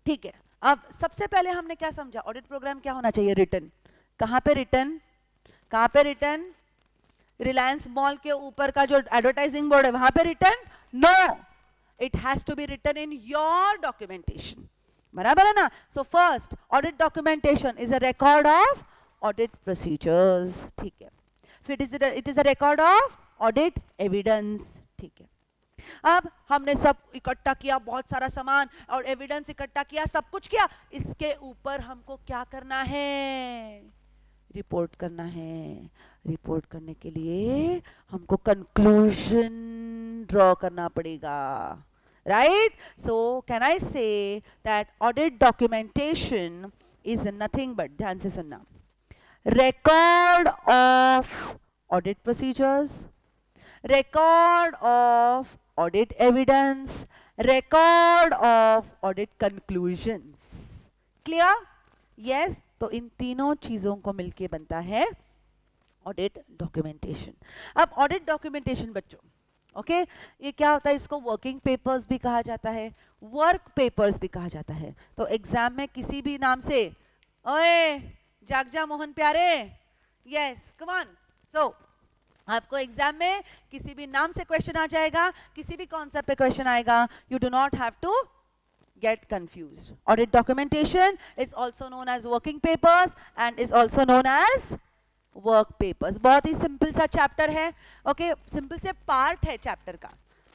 ठीक है। अब सबसे पहले हमने क्या समझा, ऑडिट प्रोग्राम क्या होना चाहिए, रिटर्न। कहाँ पे रिटर्न, कहाँ पे रिटर्न? रिलायंस मॉल के ऊपर का जो एडवर्टाइजिंग बोर्ड है वहां पे return? No, it has to be written in your documentation. बराबर है ना। So first audit documentation is a record of audit procedures, ठीक है। फिर it is a record of audit evidence, ठीक है। अब हमने सब इकट्ठा किया, बहुत सारा सामान और एविडेंस इकट्ठा किया, सब कुछ किया, इसके ऊपर हमको क्या करना है, रिपोर्ट करना है। रिपोर्ट करने के लिए हमको कंक्लूजन ड्रॉ करना पड़ेगा, right. So can I say that audit documentation is nothing but, ध्यान से सुनना, record of audit procedures, record of audit evidence, record of audit conclusions. Clear? Yes. तो इन तीनों चीजों को मिलके बनता है ऑडिट डॉक्यूमेंटेशन। अब ऑडिट डॉक्यूमेंटेशन बच्चों, ओके, ये क्या होता है, इसको वर्किंग पेपर्स भी कहा जाता है, वर्क पेपर्स भी कहा जाता है। तो एग्जाम में किसी भी नाम से, ओए जाग जा मोहन प्यारे, यस कम ऑन। सो आपको एग्जाम में किसी भी नाम से क्वेश्चन आ जाएगा, किसी भी कॉन्सेप्ट पे क्वेश्चन आएगा, you do not have to get confused. Audit documentation is also known as working papers and is also known as work papers. बहुत ही सिंपल सा चैप्टर है, ओके, सिंपल से पार्ट है चैप्टर का।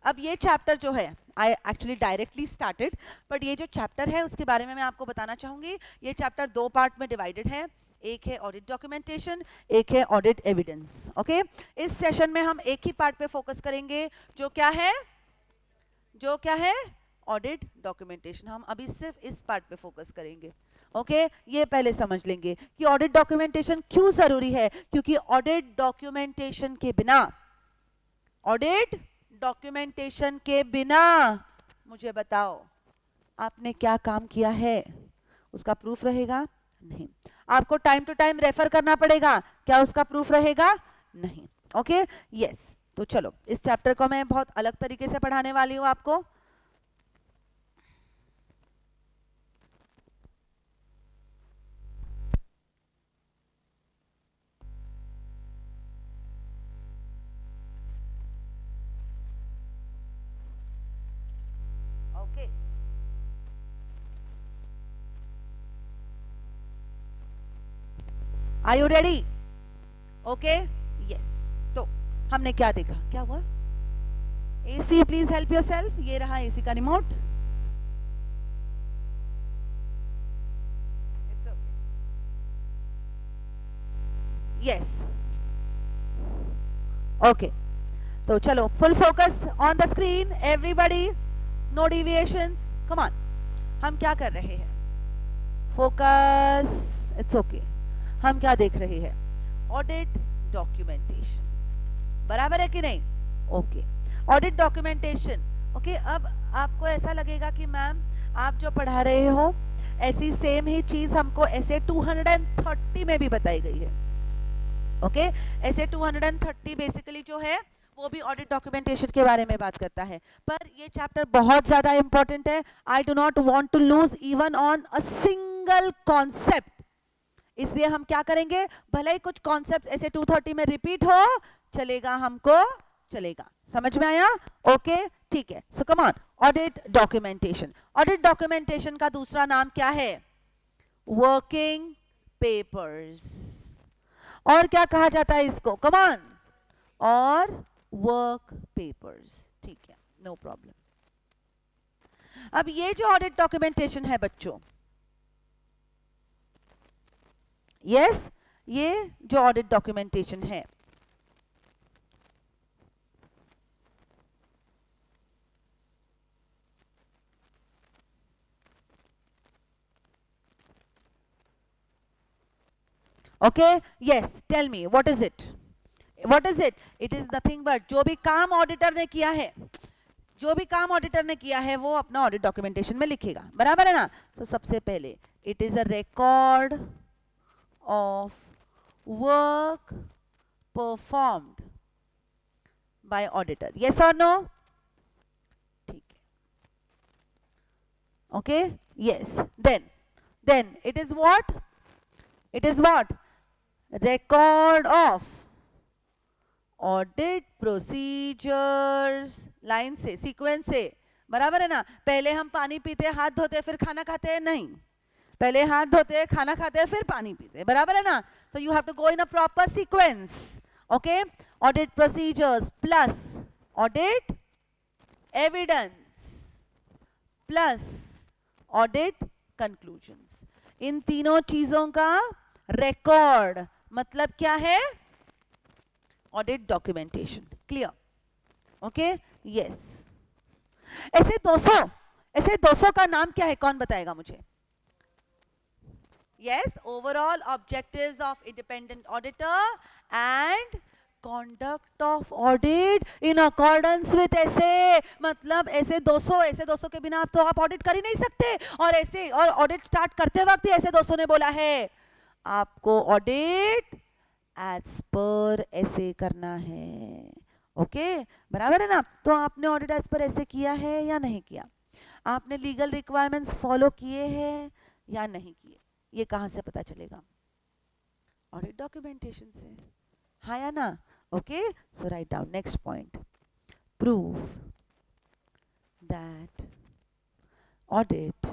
अब ये चैप्टर जो है, I actually directly started, but ये जो चैप्टर है उसके बारे में मैं आपको बताना चाहूंगी। ये चैप्टर दो पार्ट में डिवाइडेड है, एक है ऑडिट डॉक्यूमेंटेशन, एक है ऑडिट एविडेंस, ओके। इस सेशन में हम एक ही पार्ट पे फोकस करेंगे, जो क्या है, जो क्या है, ऑडिट डॉक्यूमेंटेशन। हम अभी सिर्फ इस पार्ट पे फोकस करेंगे, ओके। ये पहले समझ लेंगे कि ऑडिट डॉक्यूमेंटेशन क्यों जरूरी है, क्योंकि ऑडिट डॉक्यूमेंटेशन के बिना, ऑडिट डॉक्यूमेंटेशन के बिना, मुझे बताओ आपने क्या काम किया है, उसका प्रूफ रहेगा नहीं। आपको टाइम टू टाइम रेफर करना पड़ेगा, क्या उसका प्रूफ रहेगा? नहीं, ओके, यस। तो चलो, इस चैप्टर को मैं बहुत अलग तरीके से पढ़ाने वाली हूं आपको। Okay, are you ready? Okay, yes. तो हमने क्या देखा, क्या हुआ, एसी प्लीज हेल्प योरसेल्फ, ये रहा एसी का रिमोट। Yes, okay. तो चलो, full focus on the screen everybody, no deviations, come on. हम क्या कर रहे हैं, फोकस, इट्स ओके। हम क्या देख रहे हैं, ऑडिट डॉक्यूमेंटेशन, बराबर है कि नहीं? Okay, audit documentation, okay. अब आपको ऐसा लगेगा कि मैम आप जो पढ़ा रहे हो ऐसी सेम ही चीज हमको ऐसे 230 में भी बताई गई है, ओके। ऐसे 230 बेसिकली जो है वो भी ऑडिट डॉक्यूमेंटेशन के बारे में बात करता है, पर ये चैप्टर बहुत ज्यादा इंपॉर्टेंट है। I do not want to lose even on a single concept, इसलिए हम क्या करेंगे, भले ही कुछ कॉन्सेप्ट ऐसे 230 में रिपीट हो, चलेगा, हमको चलेगा। समझ में आया? ओके, ठीक है। So come on, audit documentation. Audit documentation का दूसरा नाम क्या है, वर्किंग पेपर्स, और क्या कहा जाता है इसको, कम ऑन, और वर्क पेपर्स, ठीक है, नो प्रॉब्लम। अब ये जो ऑडिट डॉक्यूमेंटेशन है बच्चों, यस, ये जो ऑडिट डॉक्यूमेंटेशन है, okay yes tell me what is it, what is it? It is nothing but जो भी काम ऑडिटर ने किया है, जो भी काम ऑडिटर ने किया है वो अपना ऑडिट डॉक्यूमेंटेशन में लिखेगा, बराबर है ना? तो सबसे पहले it is a record of work performed by auditor, yes और नो? ठीक है, okay yes then it is what, it is what? Record of audit procedures, line से, सीक्वेंस से, बराबर है ना? पहले हम पानी पीते हाथ धोते फिर खाना खाते, नहीं, पहले हाथ धोते खाना खाते फिर पानी पीते, बराबर है ना? So you have to go in a proper sequence, okay? Audit procedures plus audit evidence plus audit conclusions, इन तीनों चीजों का रिकॉर्ड मतलब क्या है? Audit documentation, clear? Okay yes. ऐसे 200 का नाम क्या है, कौन बताएगा मुझे? Yes, overall objectives of independent auditor and conduct of audit in accordance with ऐसे, मतलब ऐसे 200 के बिना तो आप ऑडिट कर ही नहीं सकते, और ऐसे, और ऑडिट स्टार्ट करते वक्त ही ऐसे 200 ने बोला है आपको ऑडिट एज पर ऐसे करना है, ओके बराबर है ना? तो आपने ऑडिट एज पर ऐसे किया है या नहीं किया? आपने लीगल रिक्वायरमेंट्स फॉलो किए हैं या नहीं किए? ये कहाँ से पता चलेगा? ऑडिट डॉक्यूमेंटेशन से, हाँ या ना? Okay so write down next point, prove that audit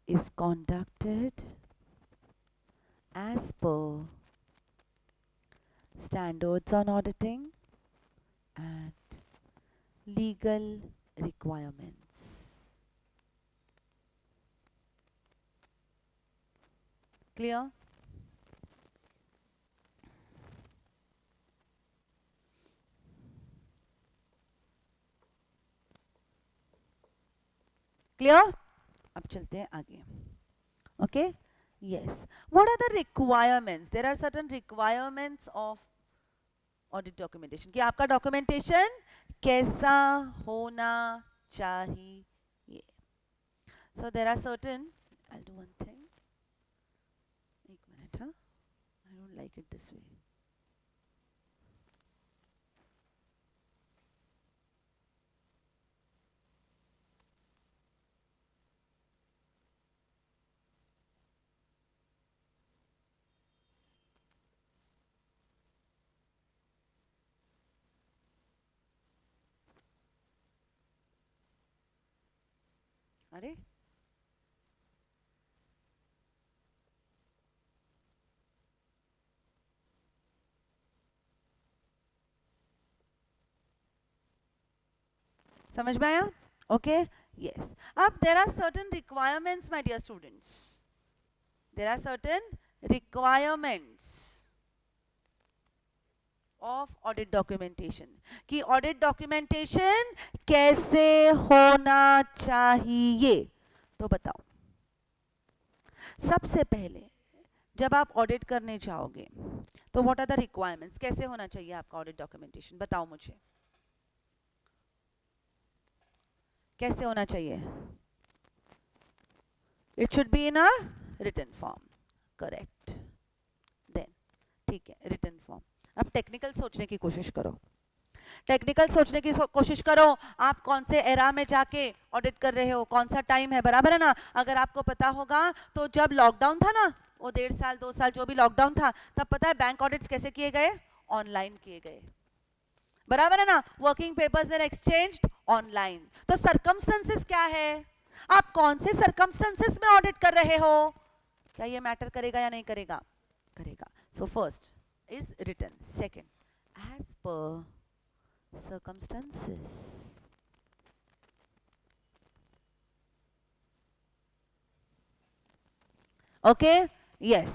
is conducted as per standards on auditing and legal requirements. Clear? Clear? अब चलते हैं आगे, okay? Yes. What are the requirements? There are certain requirements of audit documentation. कि आपका documentation कैसा होना चाहिए? So there are certain. I'll do one thing. एक minute, हाँ? I don't like it this way. अरे समझ में आया? Okay yes. अब there are certain requirements my dear students, there are certain requirements of audit documentation, कि audit documentation कैसे होना चाहिए। तो बताओ, सबसे पहले जब आप ऑडिट करने जाओगे तो व्हाट आर द रिक्वायरमेंट्स, कैसे होना चाहिए आपका ऑडिट डॉक्यूमेंटेशन, बताओ मुझे कैसे होना चाहिए? It should be in a written form, correct. Then ठीक है, रिटन फॉर्म। अब टेक्निकल सोचने की कोशिश करो, टेक्निकल सोचने की कोशिश करो। आप कौन से एरा में जाके ऑडिट कर रहे हो, कौन सा टाइम है, बराबर है ना? अगर आपको पता होगा तो जब लॉकडाउन था ना, वो 1.5 साल 2 साल जो भी लॉकडाउन था, तब पता है बैंक ऑडिट्स कैसे किए गए? ऑनलाइन किए गए, बराबर है ना? वर्किंग पेपर्स वर एक्सचेंज्ड ऑनलाइन। तो सर्कमस्टेंसेस क्या है, आप कौन से सर्कमस्टेंसेस में ऑडिट कर रहे हो, क्या ये मैटर करेगा या नहीं करेगा? करेगा। So first is written, second as per circumstances, okay yes.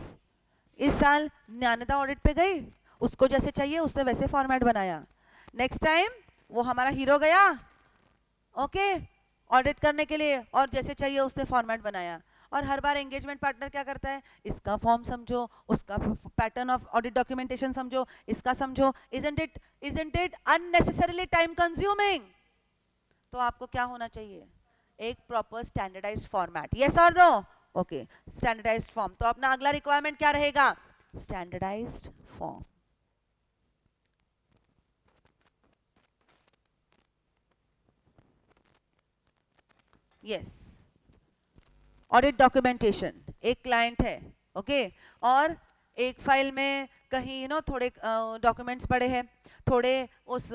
इस साल ज्ञानदा ऑडिट पे गई, उसको जैसे चाहिए उसने वैसे फॉर्मेट बनाया। नेक्स्ट टाइम वो हमारा हीरो गया, ओके ऑडिट करने के लिए, और जैसे चाहिए उसने फॉर्मेट बनाया। और हर बार एंगेजमेंट पार्टनर क्या करता है, इसका फॉर्म समझो, उसका पैटर्न ऑफ ऑडिट डॉक्यूमेंटेशन समझो, इसका समझो, isn't it unnecessarily time consuming? तो आपको क्या होना चाहिए, एक प्रॉपर स्टैंडर्डाइज्ड फॉर्मेट, यस और नो? Okay, standardized form. तो अपना अगला रिक्वायरमेंट क्या रहेगा, standardized form. Yes, audit documentation, एक क्लाइंट है, ओके, और एक फाइल में कहीं थोड़े डॉक्यूमेंट्स पड़े हैं, थोड़े उस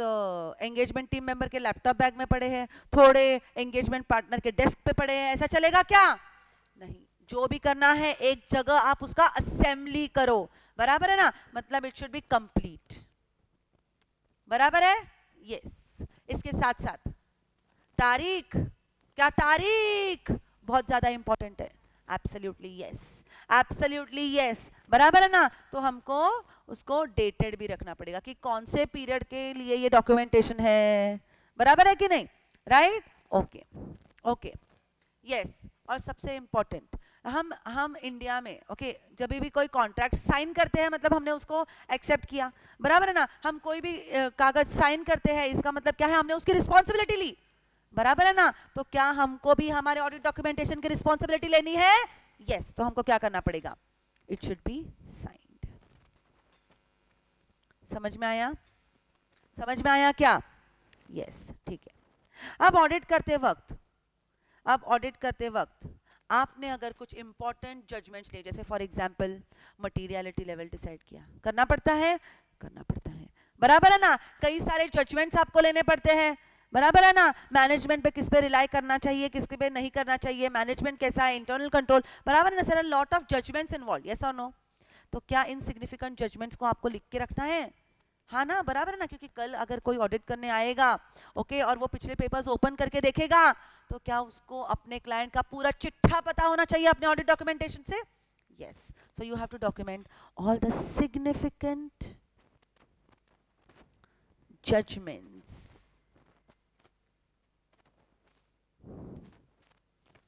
एंगेजमेंट टीम मेंबर के लैपटॉप बैग में पड़े हैं, थोड़े एंगेजमेंट पार्टनर के डेस्क पे पड़े हैं, ऐसा चलेगा क्या? नहीं, जो भी करना है एक जगह आप उसका असेंबली करो, बराबर है ना, मतलब इट शुड बी कंप्लीट, बराबर है? यस। इसके साथ साथ तारीख, क्या तारीख बहुत ज्यादा इंपॉर्टेंट है, एब्सोल्युटली यस, एब्सोल्युटली यस, बराबर है ना, तो हमको उसको डेटेड भी रखना पड़ेगा कि कौन से पीरियड के लिए ये डॉक्यूमेंटेशन है, बराबर है कि नहीं, राइट? Okay okay, yes. और सबसे इंपॉर्टेंट, हम इंडिया में ओके जब भी कोई कॉन्ट्रैक्ट साइन करते हैं मतलब हमने उसको एक्सेप्ट किया, बराबर है ना, हम कोई भी कागज साइन करते हैं इसका मतलब क्या है, हमने उसकी रिस्पॉन्सिबिलिटी ली, बराबर है ना, तो क्या हमको भी हमारे ऑडिट डॉक्यूमेंटेशन की रिस्पॉन्सिबिलिटी लेनी है? यस। तो हमको क्या करना पड़ेगा, इट शुड बी साइंड। समझ में आया? समझ में आया क्या? यस, ठीक है। अब ऑडिट करते वक्त, आपने अगर कुछ इंपॉर्टेंट जजमेंट्स लिए, जैसे for example materiality level decide किया, करना पड़ता है, करना पड़ता है, बराबर है ना, कई सारे जजमेंट्स आपको लेने पड़ते हैं, बराबर है ना, मैनेजमेंट पे किस पे रिलाई करना चाहिए, किस पे नहीं करना चाहिए, मैनेजमेंट कैसा है, इंटरनल कंट्रोल, बराबर है ना, sir lot of judgments involve, yes और नो? तो क्या इन सिग्निफिकेंट जजमेंट्स को आपको लिख के रखना है? हाँ ना, बराबर है ना, क्योंकि कल अगर कोई ऑडिट करने आएगा ओके और वो पिछले पेपर्स ओपन करके देखेगा तो क्या उसको अपने क्लाइंट का पूरा चिट्ठा पता होना चाहिए अपने ऑडिट डॉक्यूमेंटेशन से? Yes, so you have to document all the significant judgments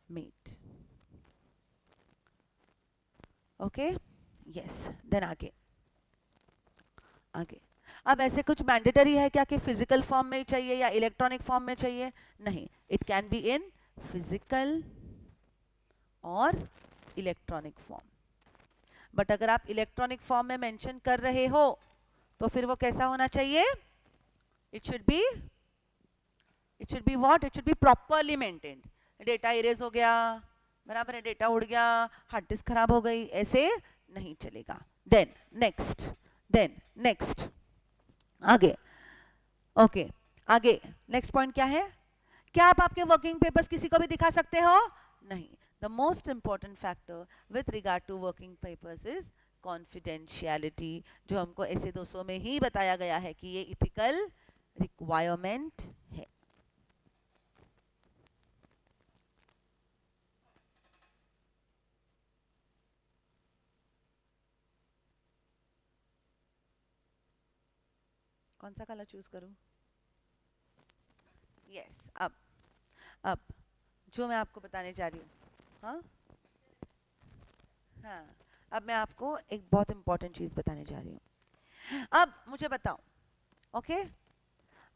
made. Okay, yes, then आगे अब ऐसे कुछ मैंडेटरी है क्या कि फिजिकल फॉर्म में चाहिए या इलेक्ट्रॉनिक फॉर्म में चाहिए? नहीं, it can be in physical और इलेक्ट्रॉनिक फॉर्म, बट अगर आप इलेक्ट्रॉनिक फॉर्म में मेंशन कर रहे हो तो फिर वो कैसा होना चाहिए? It should be what? It should be properly maintained. Data erase हो गया, बराबर है, डेटा उड़ गया, हार्ड डिस्क खराब हो गई, ऐसे नहीं चलेगा। देन नेक्स्ट आगे, ओके आगे नेक्स्ट पॉइंट क्या है? क्या आप आपके वर्किंग पेपर्स किसी को भी दिखा सकते हो? नहीं। The most important factor with regard to working papers is confidentiality, जो हमको ऐसे 200 में ही बताया गया है कि ये इथिकल रिक्वायरमेंट है। कौन सा कलर चूज करूं? यस, अब जो मैं आपको बताने जा रही हूँ, हाँ हाँ, अब मैं आपको एक बहुत इंपॉर्टेंट चीज बताने जा रही हूँ। अब मुझे बताओ, ओके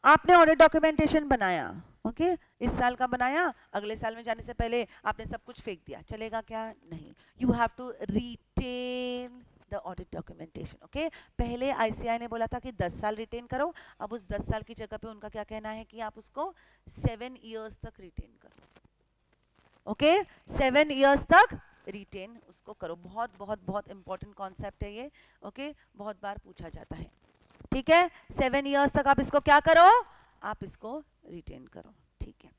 आपने ऑडिट डॉक्यूमेंटेशन बनाया, ओके इस साल का बनाया, अगले साल में जाने से पहले आपने सब कुछ फेंक दिया, चलेगा क्या? नहीं, you have to retain the audit documentation. Okay, पहले आईसीआई ने बोला था कि 10 साल रिटेन करो, अब उस 10 साल की जगह पे उनका क्या कहना है कि आप उसको 7 इयर्स तक रिटेन करो। ओके 7 इयर्स तक रिटेन उसको करो, बहुत बहुत बहुत इंपॉर्टेंट कॉन्सेप्ट है ये, ओके बहुत बार पूछा जाता है, ठीक है, 7 इयर्स तक आप इसको क्या करो? आप इसको रिटेन करो, ठीक है।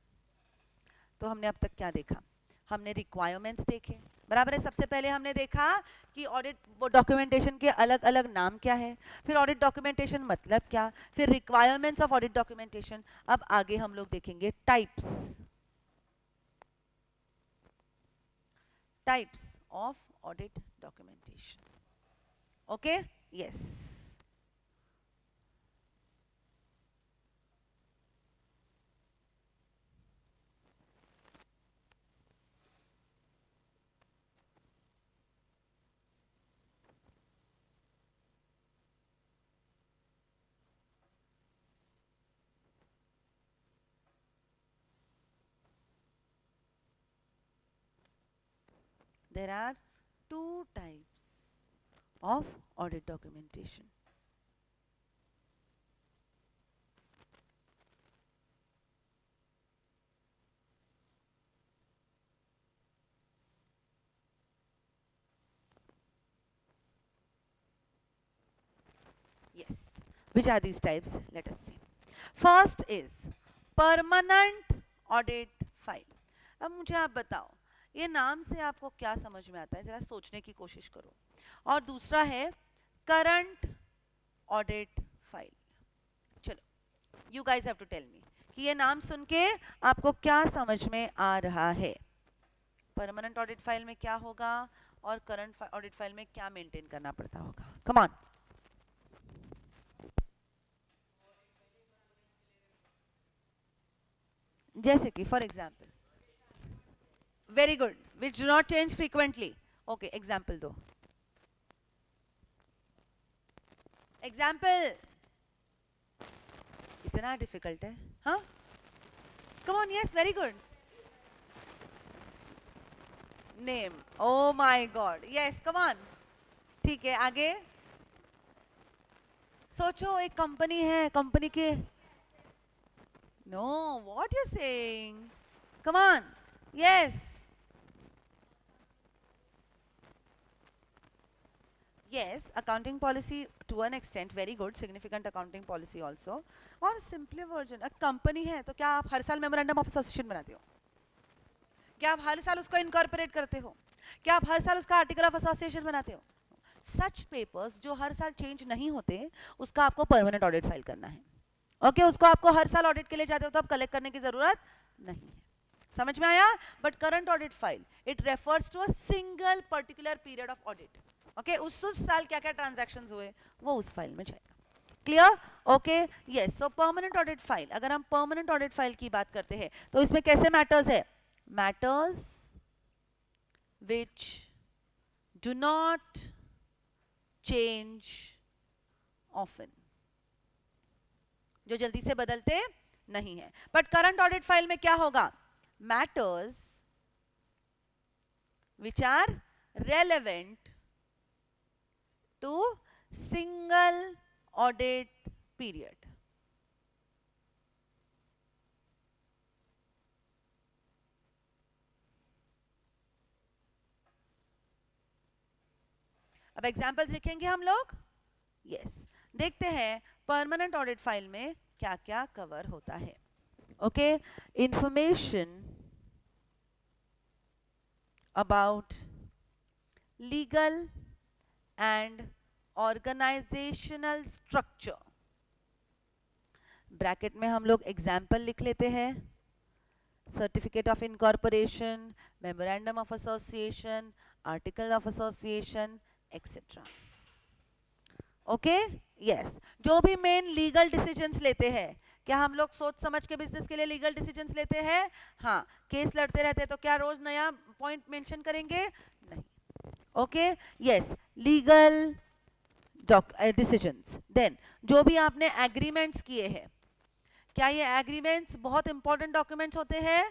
तो हमने अब तक क्या देखा? हमने रिक्वायरमेंट्स देखे, बराबर है, सबसे पहले हमने देखा कि ऑडिट वो डॉक्यूमेंटेशन के अलग अलग नाम क्या है, फिर ऑडिट डॉक्यूमेंटेशन मतलब क्या, फिर रिक्वायरमेंट्स ऑफ ऑडिट डॉक्यूमेंटेशन। अब आगे हम लोग देखेंगे types of audit documentation. Okay yes, There are two types of audit documentation. Yes. Which are these types? Let us see. First is permanent audit file. अब मुझे आप बताओ, ये नाम से आपको क्या समझ में आता है? जरा सोचने की कोशिश करो. और दूसरा है करंट ऑडिट फाइल. चलो, you guys have to tell me कि ये नाम सुन के आपको क्या समझ में आ रहा है. परमानेंट ऑडिट फाइल में क्या होगा और करंट ऑडिट फाइल में क्या मेंटेन करना पड़ता होगा? Come on. जैसे कि for example, very good, which do not change frequently. Okay, example दो. एग्जाम्पल. इतना डिफिकल्ट है? हाँ, come on. Yes, very good. Name. Oh my god. Yes, come on. ठीक है, आगे सोचो. एक कंपनी है, कंपनी के. No, what you saying? Come on. Yes. Yes, accounting policy to an extent, very good, significant accounting policy also. और simply version, company है तो क्या आप हर साल मेमोरेंडम ऑफ एसोसिएशन बनाते हो? क्या आप हर साल उसको इनकॉर्पोरेट करते हो? क्या आप हर साल उसका आर्टिकल ऑफ एसोसिएशन बनाते हो? सच पेपर्स जो हर साल चेंज नहीं होते, उसका आपको परमानेंट ऑडिट फाइल करना है. ओके, उसको आपको हर साल ऑडिट के लिए जाते हो तो आप कलेक्ट करने की जरूरत नहीं है. समझ में आया? But current audit file, it refers to a single particular period of audit. Okay, उस साल क्या क्या ट्रांजैक्शंस हुए वो उस फाइल में जाएगा. क्लियर? Okay, yes. सो परमानेंट ऑडिट फाइल, अगर हम परमानेंट ऑडिट फाइल की बात करते हैं तो इसमें कैसे मैटर्स है? Matters which do not change often, जो जल्दी से बदलते नहीं है. बट करंट ऑडिट फाइल में क्या होगा? Matters which are relevant to single audit period. अब एग्जांपल्स लिखेंगे हम लोग. यस, देखते हैं परमानेंट ऑडिट फाइल में क्या क्या कवर होता है. Okay, information about legal and organizational structure. Bracket में हम लोग एग्जाम्पल लिख लेते हैं. Certificate of incorporation, memorandum of association, article of association, etcetera. Okay, yes. जो भी मेन लीगल डिसीजंस लेते हैं, क्या हम लोग सोच समझ के बिजनेस के लिए लीगल डिसीजंस लेते हैं? हाँ. केस लड़ते रहते हैं तो क्या रोज नया पॉइंट मेंशन करेंगे? नहीं. Okay, yes, legal decisions. Then जो भी आपने एग्रीमेंट्स किए हैं, क्या ये एग्रीमेंट्स बहुत इंपॉर्टेंट डॉक्यूमेंट्स होते हैं?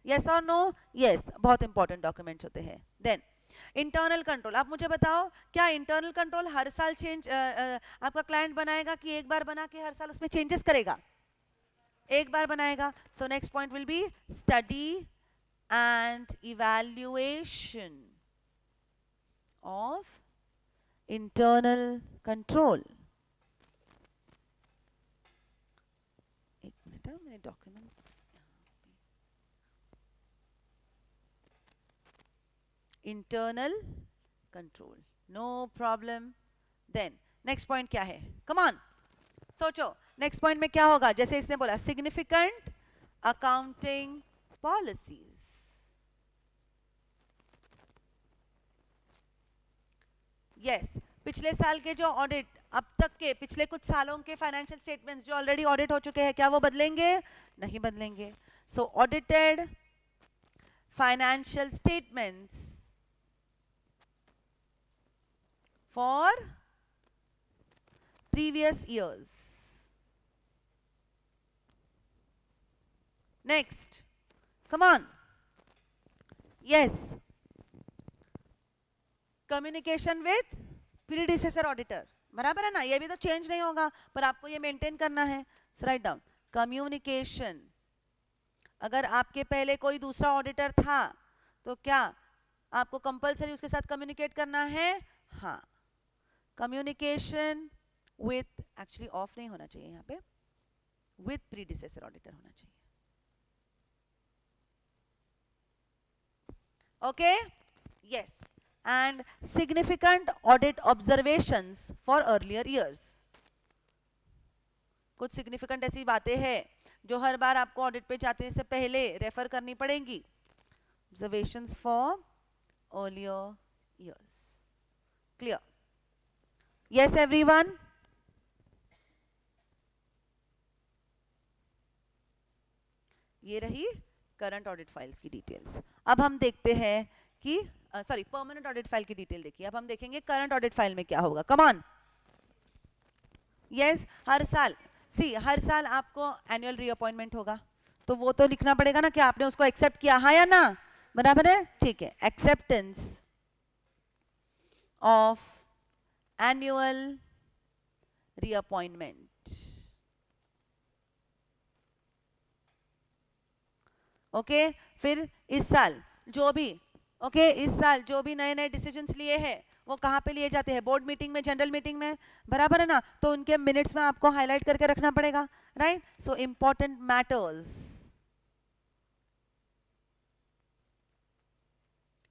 यस और नो? यस, बहुत इंपॉर्टेंट डॉक्यूमेंट्स होते हैं. Then internal control. आप मुझे बताओ, क्या इंटरनल कंट्रोल हर साल चेंज आपका क्लाइंट बनाएगा कि एक बार बना के हर साल उसमें चेंजेस करेगा? एक बार बनाएगा. So next point will be study and evaluation of internal control. एक मिनट, मेरे documents. Internal control, no problem. Then next point क्या है? कम ऑन, सोचो. नेक्स्ट पॉइंट में क्या होगा? जैसे इसने बोला सिग्निफिकेंट अकाउंटिंग पॉलिसीज. यस, पिछले साल के जो ऑडिट, अब तक के पिछले कुछ सालों के फाइनेंशियल स्टेटमेंट्स जो ऑलरेडी ऑडिट हो चुके हैं, क्या वो बदलेंगे? नहीं बदलेंगे. So audited financial statements for previous years. Next, come on. Yes, communication with predecessor auditor, बराबर है ना, ये भी तो चेंज नहीं होगा पर आपको ये मेंटेन करना है. सो राइट डाउन कम्युनिकेशन. अगर आपके पहले कोई दूसरा ऑडिटर था तो क्या आपको कंपलसरी उसके साथ कम्युनिकेट करना है? हाँ. कम्युनिकेशन विथ, एक्चुअली ऑफ नहीं होना चाहिए यहाँ पे, विथ प्रीडिसेसर ऑडिटर होना चाहिए. Okay, yes. And significant audit observations for earlier years. कुछ सिग्निफिकेंट ऐसी बातें हैं जो हर बार आपको ऑडिट पे जाने से पहले रेफर करनी पड़ेंगी. Observations for earlier years. Clear? Yes everyone. ये रही करंट ऑडिट फाइल्स की डिटेल्स. अब हम देखते हैं कि सॉरी परमानेंट ऑडिट फाइल की डिटेल देखिए. अब हम देखेंगे करंट ऑडिट फाइल में क्या होगा. Come on. यस, हर साल हर साल आपको एनुअल रीअपॉइंटमेंट होगा तो वो तो लिखना पड़ेगा ना कि आपने उसको एक्सेप्ट किया, हाँ या ना, बराबर है. ठीक है. Acceptance of annual reappointment. Okay. फिर इस साल जो भी इस साल जो भी नए नए डिसीजंस लिए हैं वो कहाँ पे लिए जाते हैं? बोर्ड मीटिंग में, जनरल मीटिंग में, बराबर है ना. तो उनके मिनट्स में आपको हाईलाइट करके रखना पड़ेगा, right. So important matters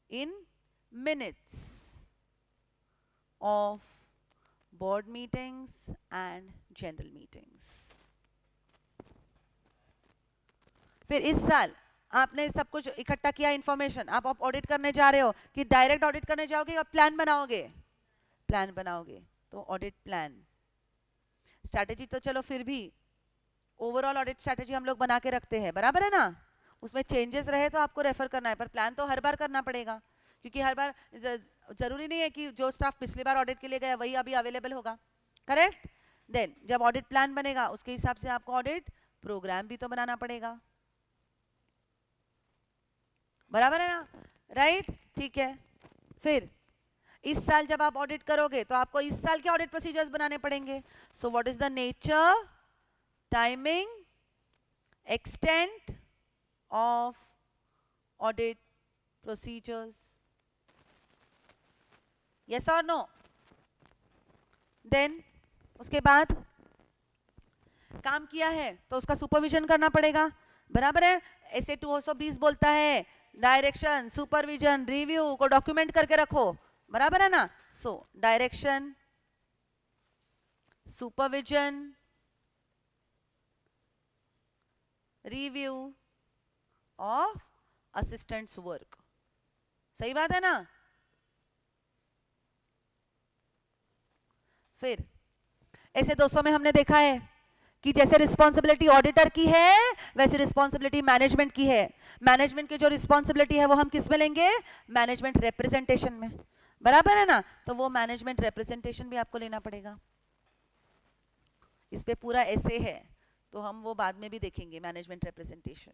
in minutes of board meetings and general meetings. फिर इस साल आपने सब कुछ इकट्ठा किया इंफॉर्मेशन, आप ऑडिट करने जा रहे हो कि डायरेक्ट ऑडिट करने जाओगे या प्लान बनाओगे? प्लान बनाओगे. तो ऑडिट प्लान. स्ट्रैटेजी तो चलो फिर भी ओवरऑल ऑडिट स्ट्रैटेजी हम लोग बना के रखते हैं, बराबर है ना. उसमें चेंजेस रहे तो आपको रेफर करना है, पर प्लान तो हर बार करना पड़ेगा क्योंकि हर बार जरूरी नहीं है कि जो स्टाफ पिछली बार ऑडिट के लिए गया वही अभी अवेलेबल होगा. करेक्ट. देन जब ऑडिट प्लान बनेगा उसके हिसाब से आपको ऑडिट प्रोग्राम भी तो बनाना पड़ेगा, बराबर है ना, राइट. ठीक है. फिर इस साल जब आप ऑडिट करोगे तो आपको इस साल के ऑडिट प्रोसीजर्स बनाने पड़ेंगे. सो what is the nature, timing, extent of audit procedures? Yes और नो? देन उसके बाद काम किया है तो उसका सुपरविजन करना पड़ेगा, बराबर है. ऐसे 220 बोलता है डायरेक्शन, सुपरविजन, रिव्यू को डॉक्यूमेंट करके रखो, बराबर है ना. So direction, supervision, review of assistants work. सही बात है ना. फिर ऐसे 200 में हमने देखा है कि जैसे रिस्पॉन्सिबिलिटी ऑडिटर की है वैसे रिस्पॉन्सिबिलिटी मैनेजमेंट की है. मैनेजमेंट की जो रिस्पॉन्सिबिलिटी है वो हम किस में लेंगे? मैनेजमेंट रिप्रेजेंटेशन में, बराबर है ना. तो वो मैनेजमेंट रिप्रेजेंटेशन भी आपको लेना पड़ेगा. इस पे पूरा ऐसे है तो हम वो बाद में भी देखेंगे, मैनेजमेंट रिप्रेजेंटेशन.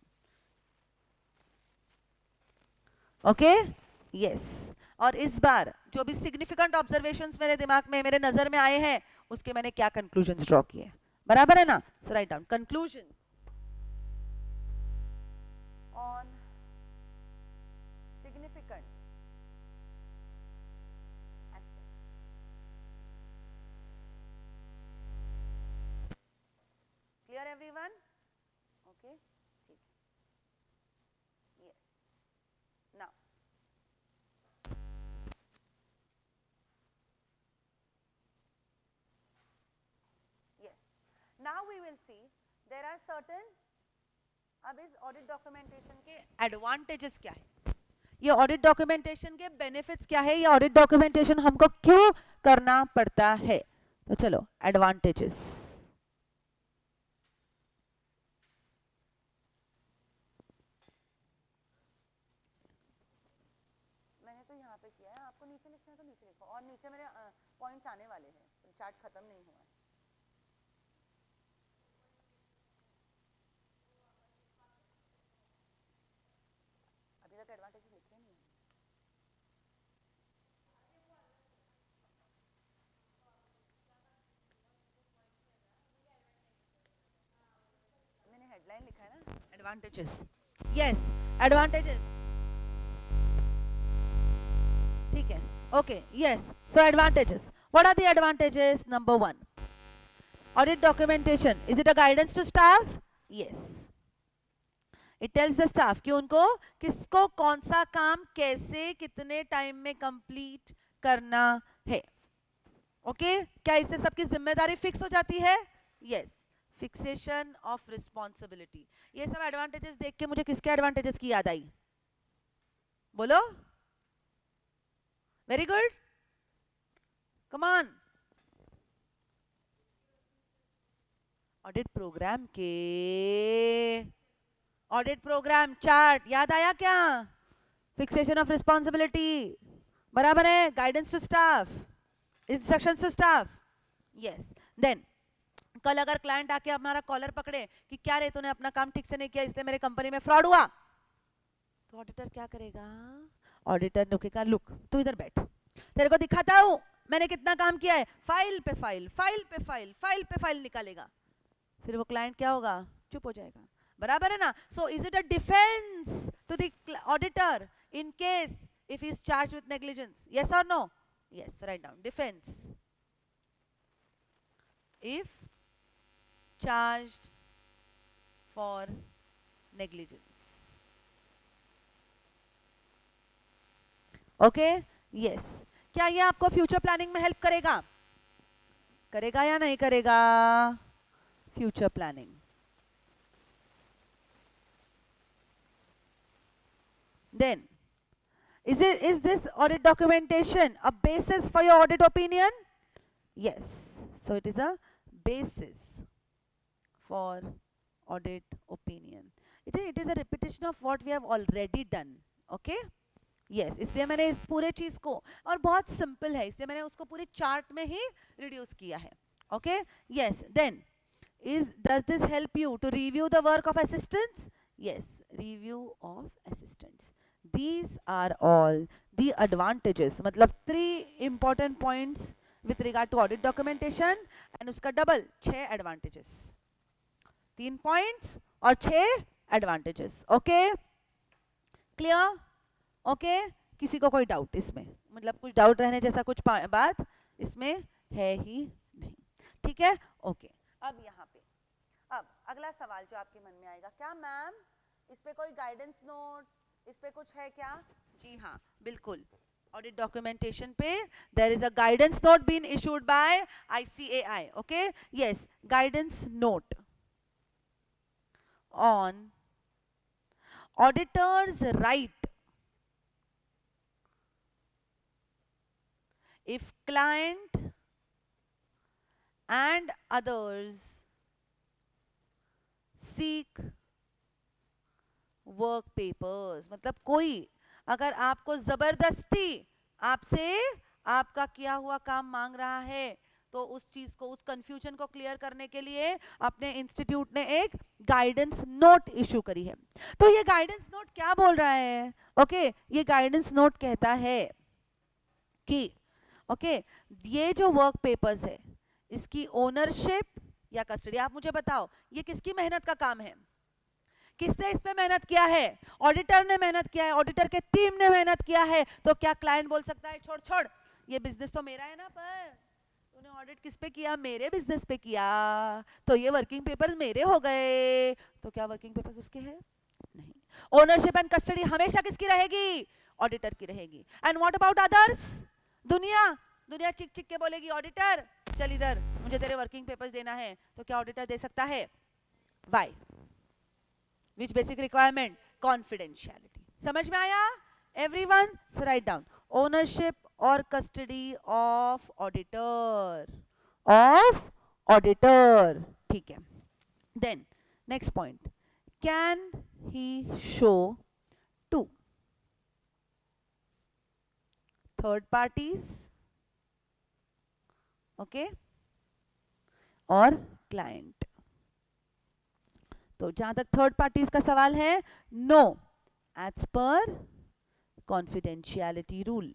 Okay, yes. और इस बार जो भी सिग्निफिकेंट ऑब्जर्वेशंस मेरे दिमाग में, मेरे नजर में आए हैं उसके मैंने क्या कंक्लूजन्स ड्रॉ किए, बराबर है ना. So right down conclusions on significant aspects. Clear everyone? Okay, ठीक है. Yes. Now now we will see there are certain, अब इस ऑडिट डॉक्यूमेंटेशन के एडवांटेजेस क्या है, ये ऑडिट डॉक्यूमेंटेशन के बेनिफिट्स क्या है, ये ऑडिट डॉक्यूमेंटेशन हमको क्यों करना पड़ता है. तो चलो एडवांटेजेस. मैंने तो यहाँ पे किया है, आपको नीचे लिखना है तो नीचे लिखो. और नीचे मेरे पॉइंट्स आने वाले हैं, चार्ट खत्म नहीं हुआ है. अभी तक एडवांटेजेस लिखे नहीं है. लिखा है ना, एडवांटेजेस. Yes, advantages. ठीक है, okay. Yes, so advantages. What are the advantages? Number 1, audit documentation. Is it a guidance to staff? Yes. It tells the staff कि उनको किसको कौन सा काम कैसे कितने टाइम में कंप्लीट करना है. ओके क्या इससे सबकी जिम्मेदारी फिक्स हो जाती है? Yes, fixation of responsibility. ये सब एडवांटेजेस देख के मुझे किसके एडवांटेजेस की याद आई? बोलो. Very good, come on. Audit program के ऑडिट प्रोग्राम चार्ट याद आया क्या? फिक्सेशन ऑफ रिस्पॉन्सिबिलिटी बराबर है guidance to staff, instructions to staff. Yes. Then कल अगर क्लाइंट आके हमारा कॉलर पकड़े कि क्या रे तूने अपना काम ठीक से नहीं किया इसलिए मेरे कंपनी में फ्रॉड हुआ, तो ऑडिटर क्या करेगा? ऑडिटर रुकेगा, लुक तू इधर बैठ, तेरे को दिखाता हूं मैंने कितना काम किया है. फाइल पे फाइल, फाइल पे फाइल, फाइल पे फाइल निकालेगा. फिर वो क्लाइंट क्या होगा? चुप हो जाएगा. बराबर है ना? So is it a defence to the auditor in case if he is charged with negligence? Yes or no? Yes, write down. Defense if charged for negligence. Okay? Yes. क्या ये आपको फ्यूचर प्लानिंग में help करेगा? करेगा या नहीं करेगा? Future planning. Then is this audit documentation a basis for your audit opinion? Yes. So it is a basis for audit opinion. It is a repetition of what we have already done. Okay? Yes. इसलिए मैंने इस पूरे चीज को, और बहुत simple है इसलिए मैंने उसको पूरे चार्ट में ही रिड्यूस किया है. Okay? Yes. Then does this help you to review the work of assistants? Yes. Review of assistants. These are all the advantages. मतलब 3 important points with regard to audit documentation and उसका double 6 advantages. 3 points और 6 advantages. Okay? Clear? Okay? किसी को कोई doubt इसमें? मतलब कुछ doubt रहने जैसा कुछ बात इसमें है ही नहीं. ठीक है? ओके. अब यहाँ पे अब अगला सवाल जो आपके मन में आएगा, क्या मैम इस पे कोई गाइडेंस नोट इस पे कुछ है क्या? जी हाँ बिल्कुल. ऑडिट डॉक्यूमेंटेशन पे there is a guidance note been issued by ICAI. Okay. Yes, guidance note on auditors right if client and others seek work papers. मतलब कोई अगर आपको जबरदस्ती आपसे आपका किया हुआ काम मांग रहा है तो उस चीज को, उस कंफ्यूजन को क्लियर करने के लिए अपने इंस्टीट्यूट ने एक गाइडेंस नोट इशू करी है. तो ये गाइडेंस नोट क्या बोल रहा है? ओके, ये गाइडेंस नोट कहता है कि ओके ये जो वर्क पेपर्स है इसकी ओनरशिप या कस्टडी, आप मुझे बताओ ये किसकी मेहनत का काम है? किसने इस पे मेहनत किया है? ऑडिटर ने मेहनत किया है, ऑडिटर के टीम ने मेहनत किया है. तो क्या क्लाइंट बोल सकता है छोड़ छोड़ ये बिजनेस तो मेरा है ना, पर तूने ऑडिट किस पे किया? मेरे बिजनेस पे किया, तो ये वर्किंग पेपर्स मेरे हो गए. तो क्या वर्किंग पेपर्स उसके हैं? नहीं. ओनरशिप एंड कस्टडी हमेशा किसकी रहेगी? ऑडिटर की रहेगी. And what about others? दुनिया दुनिया चिक चिक के बोलेगी ऑडिटर चल इधर मुझे तेरे वर्किंग पेपर्स देना है. तो क्या ऑडिटर दे सकता है? Why? Which basic requirement? Confidentiality. समझ में आया? Everyone, so write down. Ownership or custody of auditor. Of auditor. ठीक है. Then next point. Can he show to third parties? Okay? और client. तो जहां तक थर्ड पार्टीज का सवाल है, no as per confidentiality rule.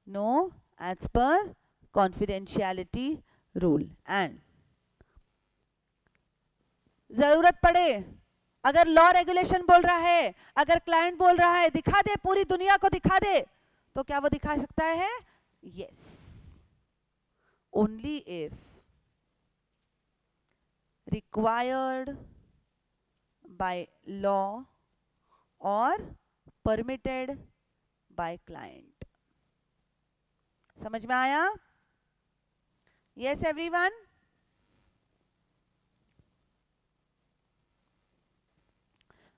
No as per confidentiality rule. And जरूरत पड़े, अगर लॉ रेगुलेशन बोल रहा है, अगर क्लाइंट बोल रहा है दिखा दे, पूरी दुनिया को दिखा दे, तो क्या वो दिखा सकता है? Yes, only if required by law और परमिटेड बाय क्लाइंट। समझ में आया? Yes everyone?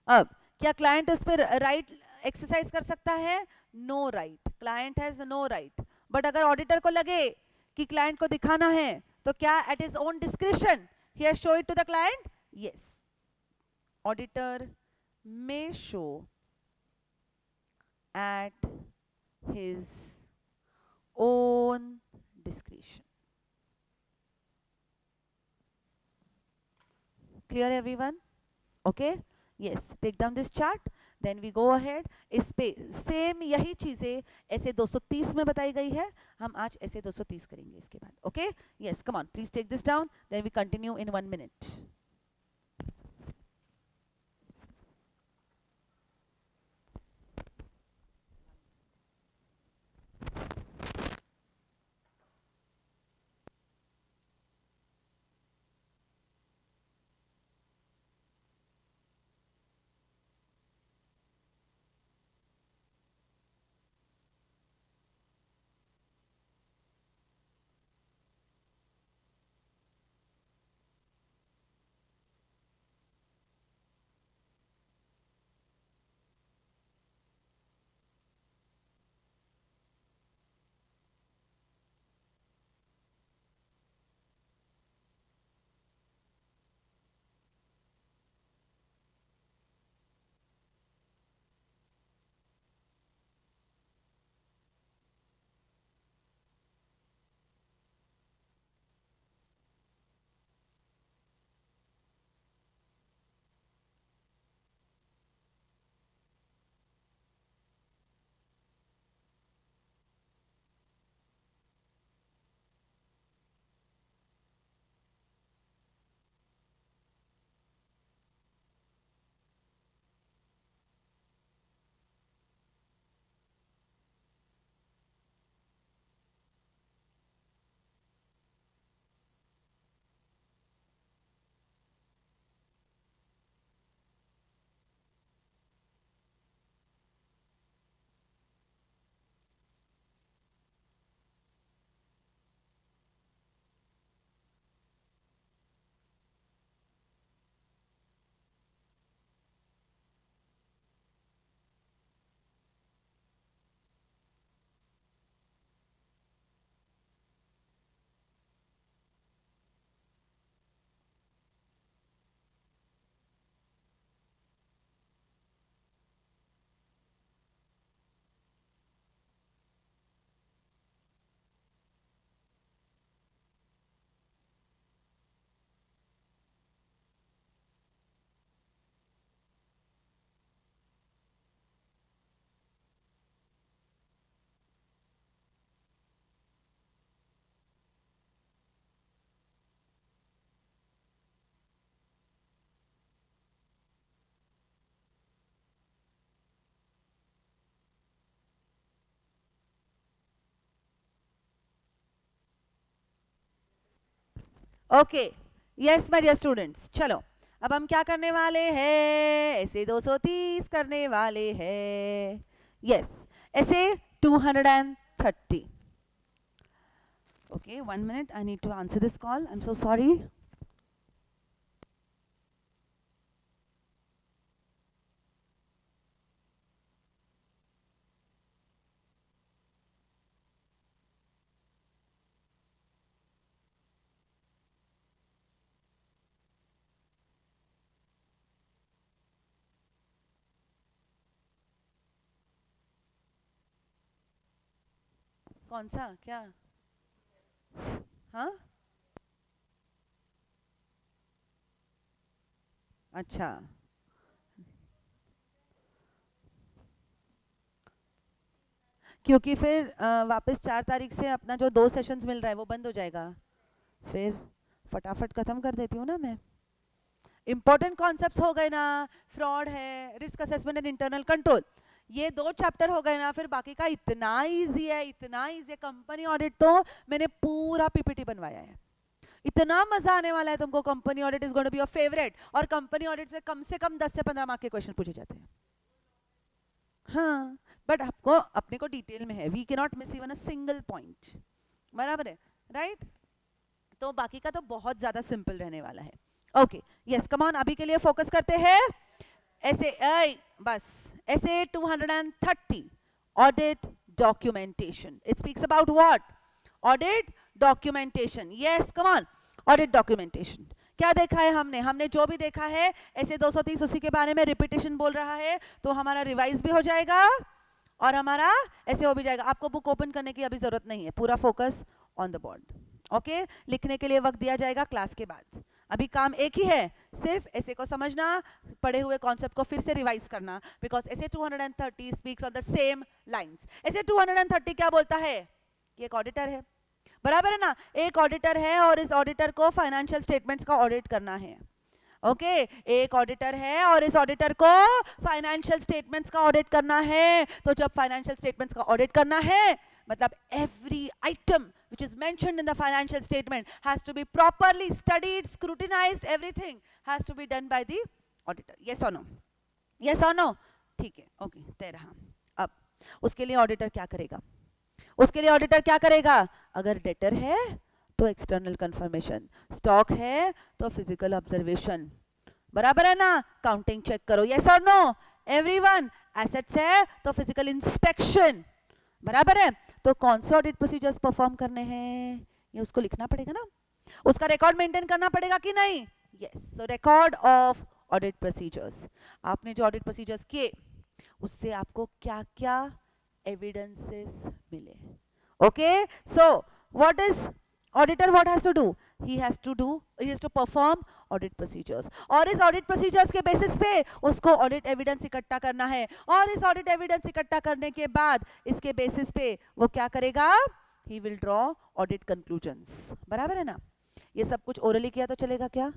अब क्या क्लाइंट उस पर राइट एक्सरसाइज कर सकता है? No right, client has no right. But अगर ऑडिटर को लगे कि क्लाइंट को दिखाना है, तो क्या एट हिज ओन डिस्क्रिप्शन ही has show it to the client? Yes, auditor may show at his own discretion. Clear everyone? Okay, yes, take down this chart, then we go ahead. इस पे same यही चीजें ऐसे 230 में बताई गई है, हम आज ऐसे 230 करेंगे इसके बाद। Okay, yes, come on, please take this down, then we continue in 1 minute. Okay, yes my dear students, चलो अब हम क्या करने वाले हैं? ऐसे 230 करने वाले हैं। यस, ऐसे 230. Okay, 1 minute, I need to answer this call, I am so sorry. कौन सा? क्या? हाँ, अच्छा, क्योंकि फिर वापस 4 तारीख से अपना जो 2 सेशंस मिल रहा है वो बंद हो जाएगा, फिर फटाफट ख़त्म कर देती हूँ ना मैं. इंपॉर्टेंट कॉन्सेप्ट्स हो गए ना, फ्रॉड है, risk assessment and internal control, ये 2 चैप्टर हो गए ना, फिर बाकी का इतना इजी है, इतना इजी है। कंपनी ऑडिट तो मैंने पूरा पीपीटी बनवाया है, इतना मजा आने वाला है तुमको। Company audit is going to be your favourite, और कंपनी ऑडिट से कम 10 से 15 मार्क के क्वेश्चन पूछे जाते हैं। हाँ, बट आपको अपने को डिटेल में है, we can not miss even a single point, बराबर है, राइट? तो बाकी का तो बहुत ज्यादा सिंपल रहने वाला है। ओके, यस, कम ऑन, अभी के लिए फोकस करते हैं ऐसे बस ऐसे 230 audit documentation. It speaks about what? Audit documentation. Yes, come on, audit documentation. क्या देखा है हमने? हमने जो भी देखा है ऐसे 230 उसी के बारे में रिपीटेशन बोल रहा है, तो हमारा रिवाइज भी हो जाएगा और हमारा ऐसे हो भी जाएगा। आपको बुक ओपन करने की अभी जरूरत नहीं है, पूरा focus on the board. Okay, लिखने के लिए वक्त दिया जाएगा क्लास के बाद। अभी काम एक ही है, सिर्फ ऐसे को समझना, पढ़े हुए कॉन्सेप्ट को फिर से रिवाइज करना, बिकॉज ऐसे 230 speaks on the same lines. ऐसे 230 क्या बोलता है कि एक ऑडिटर है, बराबर है ना, एक ऑडिटर है और इस ऑडिटर को फाइनेंशियल स्टेटमेंट्स का ऑडिट करना है। ओके, एक ऑडिटर है और इस ऑडिटर को फाइनेंशियल स्टेटमेंट्स का ऑडिट करना है। तो जब फाइनेंशियल स्टेटमेंट्स का ऑडिट करना है, मतलब every item which is mentioned in the financial statement has to be properly studied, scrutinized, everything has to be done by the auditor. Yes or no? Yes or no? ठीक है, okay, तय रहा। अब उसके लिए ऑडिटर क्या करेगा? उसके लिए ऑडिटर क्या करेगा? अगर डेटर है तो एक्सटर्नल कंफर्मेशन, स्टॉक है तो फिजिकल ऑब्जर्वेशन, बराबर है ना, काउंटिंग चेक करो। यस और नो एवरीवन? एसेट्स है तो फिजिकल इंस्पेक्शन, बराबर है। तो कौन से ऑडिट प्रोसीजर्स परफॉर्म करने हैं ये उसको लिखना पड़ेगा ना, उसका रिकॉर्ड मेंटेन करना पड़ेगा कि नहीं? Yes, so record of audit procedures. आपने जो ऑडिट प्रोसीजर्स किए उससे आपको क्या क्या एविडेंसेस मिले। Okay, so what is auditor, what has to do? he has to perform audit procedures, और इस ऑडिट प्रोसीजर्स के बेसिस पे उसको ऑडिट एविडेंस इकट्ठा करना है, और इस ऑडिट एविडेंस इकट्ठा करने के बाद इसके बेसिस पे वो क्या करेगा? he will draw audit conclusions, बराबर है ना। ये सब कुछ ओरली किया तो चलेगा क्या?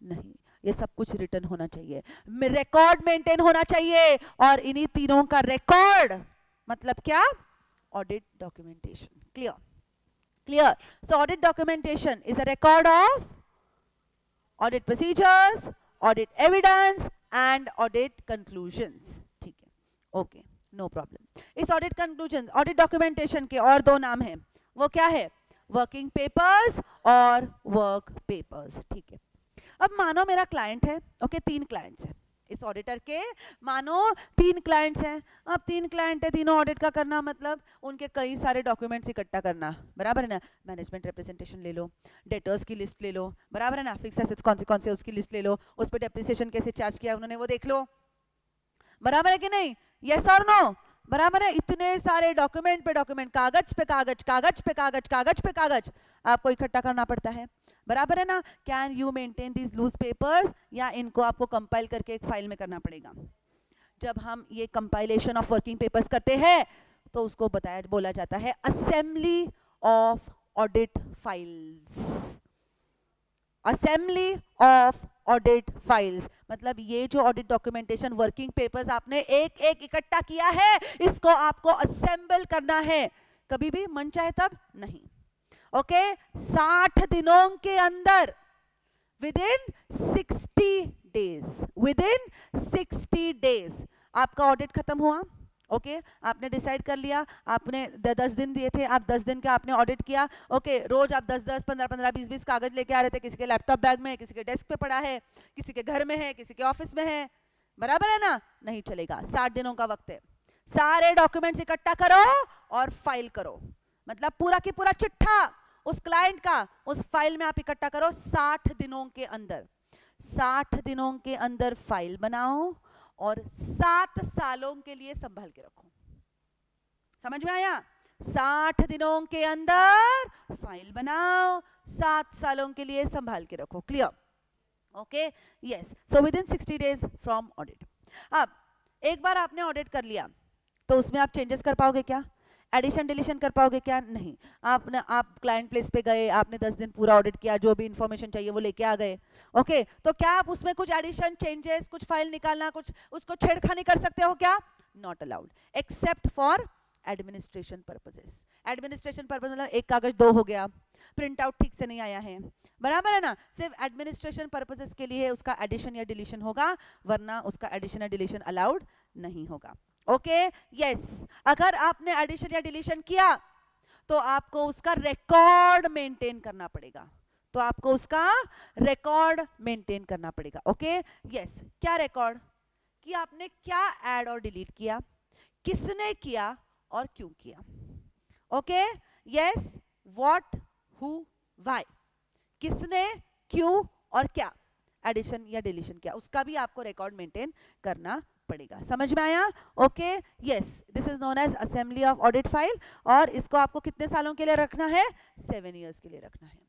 नहीं, ये सब कुछ रिटर्न होना चाहिए, रिकॉर्ड मेंटेन होना चाहिए, और इन्हीं तीनों का रिकॉर्ड मतलब क्या? Audit documentation. Clear? Clear? So audit documentation is a record of audit procedures, audit evidence and audit conclusions. ठीक है, okay, no problem. इस audit conclusions, audit documentation के और 2 नाम हैं, वो क्या है? working papers और work papers। ठीक है, अब मानो मेरा क्लाइंट है, ओके, 3 क्लाइंट्स हैं इस ऑडिटर के, मानो 3 क्लाइंट्स हैं। अब 3 क्लाइंट है, तीनों ऑडिट का करना मतलब उनके कई सारे डॉक्यूमेंट्स इकट्ठा करना, बराबर है ना। मैनेजमेंट रिप्रेजेंटेशन ले लो, डेटर्स की लिस्ट ले लो, बराबर है ना, फिक्स एसेट्स कौन से उसकी लिस्ट ले लो, उस पर डेप्रिसिएशन कैसे चार्ज किया उन्होंने वो देख लो, बराबर है कि नहीं? यस और नो? बराबर है। इतने सारे डॉक्यूमेंट पे डॉक्यूमेंट, कागज पे कागज, कागज पे कागज, कागज पे कागज आपको इकट्ठा करना पड़ता है, बराबर है ना। Can you maintain these loose papers, या इनको आपको कंपाइल करके एक फाइल में करना पड़ेगा। जब हम ये कंपाइलेशन ऑफ वर्किंग पेपर्स करते हैं तो उसको बोला जाता है assembly of audit files. Assembly of audit files मतलब ये जो ऑडिट डॉक्यूमेंटेशन वर्किंग पेपर्स आपने एक एक इकट्ठा किया है, इसको आपको असेंबल करना है, कभी भी मन चाहे तब नहीं। ओके, 60 दिनों के अंदर, विदिन 60 डेज, विदिन 60 डेज आपका ऑडिट खत्म हुआ। ओके, आपने डिसाइड कर लिया, आपने 10 दिन दिए थे, आप 10 दिन का आपने ऑडिट किया। ओके, रोज आप 10-10, 15-15, 20-20 कागज लेके आ रहे थे, किसी के लैपटॉप बैग में, किसी के डेस्क पे पड़ा है, किसी के घर में है, किसी के ऑफिस में है, बराबर है ना। नहीं चलेगा, 60 दिनों का वक्त है, सारे डॉक्यूमेंट्स इकट्ठा करो और फाइल करो, मतलब पूरा की पूरा चिट्ठा उस क्लाइंट का उस फाइल में आप इकट्ठा करो 60 दिनों के अंदर। 60 दिनों के अंदर फाइल बनाओ और 7 सालों के लिए संभाल के रखो। समझ में आया? 60 दिनों के अंदर फाइल बनाओ, 7 सालों के लिए संभाल के रखो। Clear? Okay, yes. So with in 60 days from audit. अब एक बार आपने ऑडिट कर लिया तो उसमें आप चेंजेस कर पाओगे क्या? एडिशन डिलीशन कर पाओगे क्या? नहीं। आप क्लाइंट प्लेस पे गए, आपने 10 दिन पूरा ऑडिट किया, जो भी इंफॉर्मेशन चाहिए वो लेके आ गए, ओके, तो क्या आप उसमें कुछ एडिशन, चेंजेस, कुछ फाइल निकालना, कुछ उसको छेड़खानी कर सकते हो क्या? Not allowed, except for administration purposes. Administration purpose मतलब एक कागज 2 हो गया, प्रिंट आउट ठीक से नहीं आया है, बराबर है ना, सिर्फ एडमिनिस्ट्रेशन पर्पसेस के लिए उसका एडिशन या डिलीशन होगा, वरना उसका एडिशन या डिलीशन अलाउड नहीं होगा। ओके, यस, अगर आपने एडिशन या डिलीशन किया तो आपको उसका रिकॉर्ड मेंटेन करना पड़ेगा, तो आपको उसका रिकॉर्ड मेंटेन करना पड़ेगा। ओके, यस, क्या रिकॉर्ड कि आपने क्या ऐड और डिलीट किया, किसने किया और क्यों किया। Okay, yes, what, who, why, किसने, क्यों और क्या एडिशन या डिलीशन किया, उसका भी आपको रिकॉर्ड मेंटेन करना पड़ेगा। समझ में आया? Okay, yes, this is known as assembly of audit file, और इसको आपको कितने सालों के लिए रखना है? 7 इयर्स के लिए रखना है।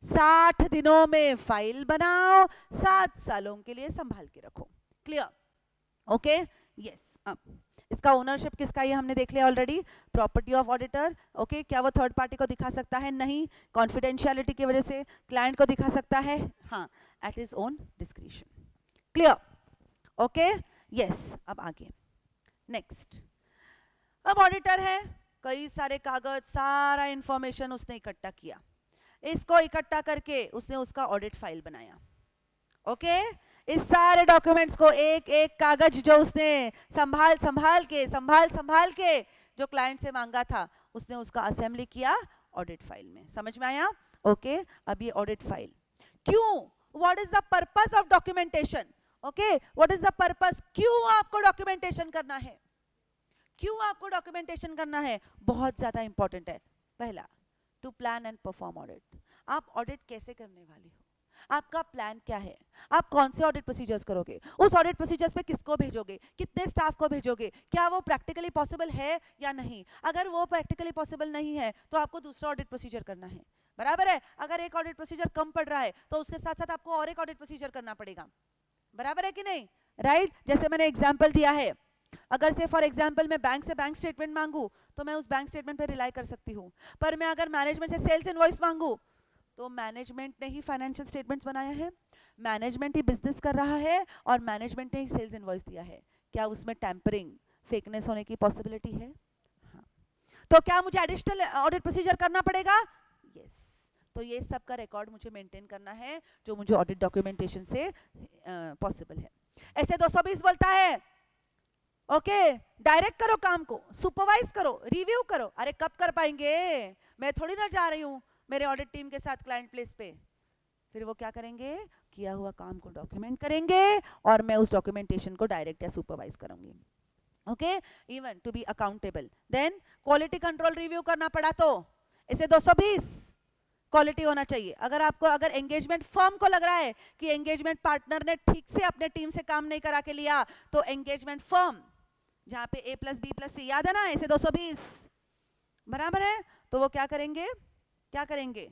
60 दिनों में फाइल बनाओ, 7 सालों के लिए संभाल के रखो। क्लियर? Okay, yes. अब इसका ओनरशिप किसका, ये हमने देख लिया already, property of auditor. Okay, क्या वो थर्ड पार्टी को दिखा सकता है? नहीं, कॉन्फिडेंशियलिटी की वजह से। क्लाइंट को दिखा सकता है? हाँ, eight his own discretion. Clear? Okay, yes. अब आगे नेक्स्ट, अब ऑडिटर है, कई सारे कागज, सारा इंफॉर्मेशन उसने इकट्ठा किया, इसको इकट्ठा करके उसने उसका ऑडिट फाइल बनाया। ओके, इस सारे डॉक्यूमेंट्स को, एक एक कागज जो उसने संभाल संभाल के जो क्लाइंट से मांगा था, उसने उसका असेंबली किया ऑडिट फाइल में। समझ में आया? ओके, अब ये ऑडिट फाइल क्यों, what is the purpose of documentation? Okay, what is the purpose, क्यों आपको डॉक्यूमेंटेशन करना है, क्यों आपको डॉक्यूमेंटेशन करना है? बहुत ज्यादा इंपॉर्टेंट है। पहला, to plan and perform audit. आप ऑडिट कैसे करने वाले हो, आपका प्लान क्या है, आप कौन से ऑडिट प्रोसीजर्स करोगे, उस ऑडिट प्रोसीजर्स पे किसको भेजोगे, कितने स्टाफ को भेजोगे, क्या वो प्रैक्टिकली पॉसिबल है या नहीं। अगर वो प्रैक्टिकली पॉसिबल नहीं है तो आपको दूसरा ऑडिट प्रोसीजर करना है, बराबर है। अगर एक ऑडिट प्रोसीजर कम पड़ रहा है तो उसके साथ साथ आपको और एक ऑडिट प्रोसीजर करना पड़ेगा, बराबर है कि नहीं, राइट? जैसे मैंने एग्जाम्पल दिया है, अगर से फॉर एग्जाम्पल मैं बैंक से बैंक स्टेटमेंट मांगू तो मैं उस बैंक स्टेटमेंट पर रिलाई कर सकती हूँ, पर मैं अगर मैनेजमेंट से सेल्स इनवॉइस मांगू तो मैनेजमेंट ने ही फाइनेंशियल स्टेटमेंट्स बनाया है, मैनेजमेंट ही बिजनेस कर रहा है और मैनेजमेंट ने ही सेल्स इनवॉइस दिया है, क्या उसमें टैंपरिंग, फेकनेस होने की पॉसिबिलिटी है? हाँ। तो क्या मुझे एडिशनल ऑडिट प्रोसीजर करना पड़ेगा? यस। तो ये सब का रिकॉर्ड मुझे मेंटेन करना है, जो मुझे ऑडिट डॉक्यूमेंटेशन से पॉसिबल है। ऐसे 220 बोलता है, ओके, डायरेक्ट करो काम को, सुपरवाइज करो, रिव्यू करो। अरे कब कर पाएंगे, मैं थोड़ी ना जा रही हूँ मेरे ऑडिट टीम के साथ क्लाइंट प्लेस पे। फिर वो क्या करेंगे, किया हुआ काम को डॉक्यूमेंट करेंगे और मैं उस डॉक्यूमेंटेशन को डायरेक्ट या सुपरवाइज करूंगी। Okay, even to be accountable. Then quality control review करना पड़ा तो इसे 220 क्वालिटी होना चाहिए। अगर एंगेजमेंट फर्म को लग रहा है कि एंगेजमेंट पार्टनर ने ठीक से अपने टीम से काम नहीं करा के लिया, तो एंगेजमेंट फर्म, जहां पे A+B+C याद है ना, इसे 220, बराबर है। तो वो क्या करेंगे,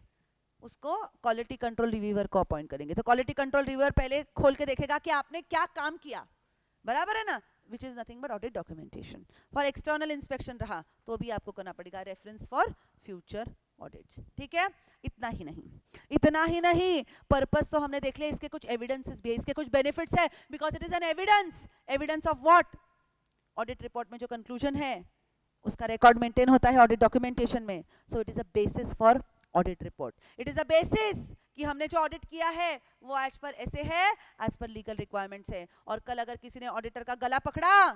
उसको क्वालिटी कंट्रोल रिव्यूअर को अपॉइंट करेंगे। तो क्वालिटी कंट्रोल रिव्यूअर पहले खोल के देखेगा कि आपने क्या काम किया, बराबर है ना, which is nothing but audit documentation. For external inspection रहा तो भी आपको करना पड़ेगा, रेफरेंस फॉर फ्यूचर ऑडिट्स। ठीक है, इतना ही नहीं, पर्पस तो हमने देख लिया, इसके कुछ एविडेंसेस भी है, इसके कुछ बेनिफिट्स है, because it is an evidence of what, audit report में जो कंक्लूजन है उसका रिकॉर्ड मेंटेन होता है ऑडिट डॉक्यूमेंटेशन में। So it is a basis for audit report, it is a basis कि हमने जो ऑडिट किया है वो एज पर ऐसे है, एज पर लीगल रिक्वायरमेंट्स है। और कल अगर किसी ने ऑडिटर का गला पकड़ा,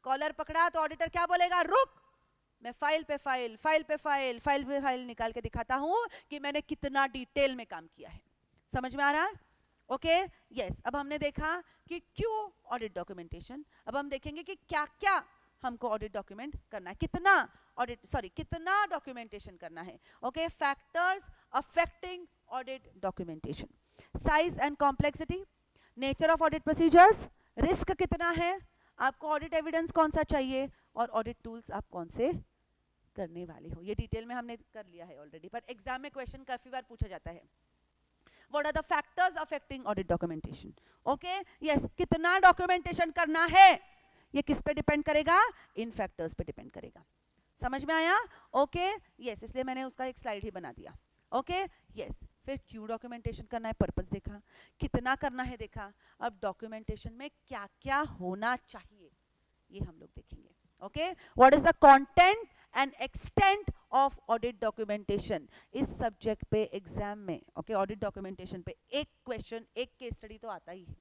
कॉलर पकड़ा, तो ऑडिटर क्या बोलेगा, रुक, मैं फाइल पे फाइल निकाल के दिखाता हूं कि मैंने कितना डिटेल में काम किया है। समझ में आ रहा है? Okay, yes. अब हमने देखा कि क्यों ऑडिट डॉक्यूमेंटेशन, अब हम देखेंगे कि क्या क्या हमको ऑडिट डॉक्यूमेंट करना है, कितना डॉक्यूमेंटेशन करना है। Okay, factors affecting audit documentation, size and complexity, nature of audit procedures, risk कितना है, आपको ऑडिट एविडेंस कौन सा चाहिए, और ऑडिट टूल्स आप कौन से करने वाले हो। ये डिटेल में हमने कर लिया है ऑलरेडी, पर एग्जाम में क्वेश्चन काफी बार पूछा जाता है, what are the factors affecting audit documentation. Okay, yes, कितना डॉक्यूमेंटेशन करना है ये किस पे डिपेंड करेगा, इन फैक्टर्स पे डिपेंड करेगा। समझ में आया? ओके यस, इसलिए मैंने उसका एक स्लाइड ही बना दिया। ओके यस, फिर क्यों डॉक्यूमेंटेशन करना है, पर्पस देखा, कितना करना है देखा, अब डॉक्यूमेंटेशन में क्या क्या होना चाहिए ये हम लोग देखेंगे। Okay, what is the content and extent of audit documentation, इस सब्जेक्ट पे एग्जाम में ओके ऑडिट डॉक्यूमेंटेशन पे एक क्वेश्चन, एक केस स्टडी तो आता ही है,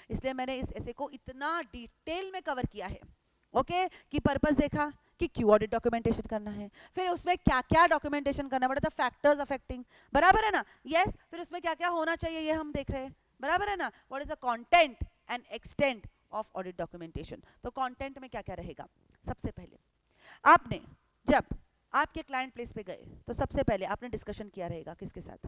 इसलिए मैंने इस ऐसे को इतना डिटेल में कवर किया है। ओके कि पर्पस देखा कि क्यों ऑडिट डॉक्यूमेंटेशन करना है, फिर उसमें क्या क्या डॉक्यूमेंटेशन करना पड़ता है, फैक्टर्स अफेक्टिंग, बराबर है ना? यस, फिर उसमें क्या क्या होना चाहिए ये हम देख रहे हैं, बराबर है ना? What is the content and extent of audit documentation. तो कंटेंट में क्या क्या रहेगा, सबसे पहले आपने जब आपके क्लाइंट प्लेस पे गए तो सबसे पहले आपने डिस्कशन किया रहेगा किसके साथ,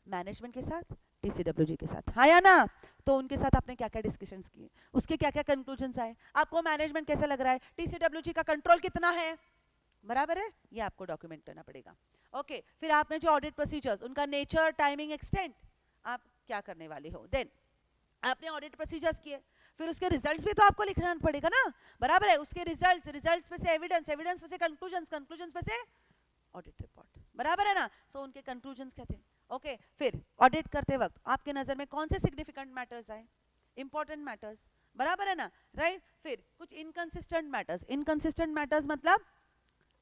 मैनेजमेंट के साथ, टीसीडब्ल्यूजी के साथ, हाँ या ना? तो उनके साथ आपने क्या क्या डिस्कशंस किए, उसके क्या क्या कंक्लूजन्स आए, आपको मैनेजमेंट कैसा लग रहा है, टीसीडब्ल्यूजी का कंट्रोल कितना है, बराबर है? ये आपको डॉक्यूमेंट करना पड़ेगा। ओके, फिर आपने जो ऑडिट प्रोसीजर्स, उनका नेचर, टाइमिंग, एक्सटेंट, आप क्या करने वाले हो, देन आपने ऑडिट प्रोसीजर्स किए, फिर उसके रिजल्ट्स भी तो आपको लिखना पड़ेगा ना, बराबर है? उसके रिजल्ट्स पे से एविडेंस, एविडेंस पे से कंक्लूजन्स, कंक्लूजन्स पे से ऑडिट रिपोर्ट, बराबर है ना? सो उनके कंक्लूजन्स क्या थे? ओके, फिर ऑडिट करते वक्त आपके नजर में कौन से सिग्निफिकेंट मैटर्स आए, इंपॉर्टेंट मैटर्स, बराबर है ना? राइट, फिर कुछ इनकंसिस्टेंट मैटर्स, इनकंसिस्टेंट मैटर्स मतलब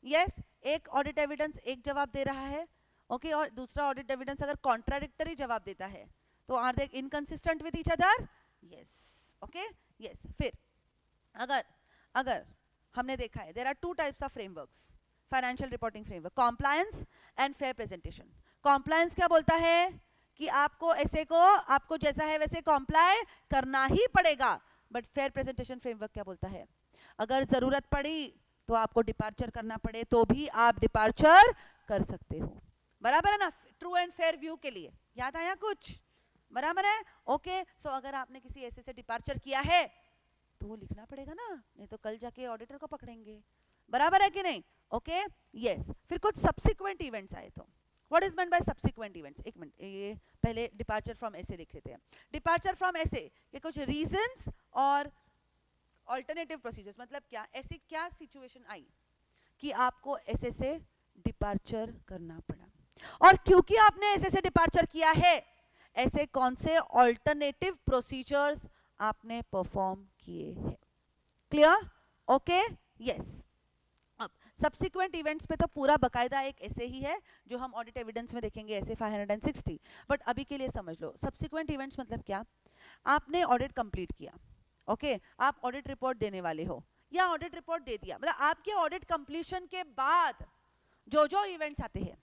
यस, एक ऑडिट एविडेंस एक जवाब दे रहा है, ओके, और दूसरा ऑडिट एविडेंस अगर कॉन्ट्राडिक्टरी जवाब देता है तो are they inconsistent with each other, yes, okay yes. फिर अगर अगर हमने देखा है there are two types of frameworks, financial reporting framework, compliance and fair presentation. Compliance क्या बोलता है कि आपको ऐसे को आपको जैसा है वैसे कॉम्प्लाई करना ही पड़ेगा, बट फेयर प्रेजेंटेशन फ्रेमवर्क क्या बोलता है, अगर जरूरत पड़ी तो आपको डिपार्चर करना पड़े तो भी आप डिपार्चर कर सकते हो, बराबर है ना? ट्रू एंड फेयर व्यू के लिए, याद आया कुछ, बराबर है? ओके, सो अगर आपने किसी ऐसे से डिपार्चर किया है तो वो लिखना पड़ेगा ना, नहीं तो कल जाके ऑडिटर को पकड़ेंगे, बराबर है कि नहीं? Okay yes. फिर कुछ सब्सिक्वेंट इवेंट्स आए, तो what is meant by subsequent events, एक मिनट, ये पहले डिपार्चर फ्रॉम ऐसे लिख लेते हैं। डिपार्चर फ्रॉम ऐसे के कुछ रीजंस और ऑल्टरनेटिव प्रोसीजर्स, मतलब क्या, ऐसी क्या सिचुएशन आई कि आपको ऐसे से डिपार्चर करना पड़ा, और क्योंकि आपने ऐसे से डिपार्चर किया है ऐसे कौन से ऑल्टरनेटिव प्रोसीजर्स आपने परफॉर्म किए हैं, क्लियर? Okay yes. अब सब्सिक्वेंट इवेंट्स पे तो पूरा बकायदा एक ऐसे ही है जो हम ऑडिट एविडेंस में देखेंगे, ऐसे 560, बट अभी के लिए समझ लो सब्सिक्वेंट इवेंट्स मतलब क्या, आपने ऑडिट कंप्लीट किया, ओके, आप ऑडिट रिपोर्ट देने वाले हो या ऑडिट रिपोर्ट दे दिया, मतलब आपके ऑडिट कंप्लीशन के बाद जो जो इवेंट्स आते हैं,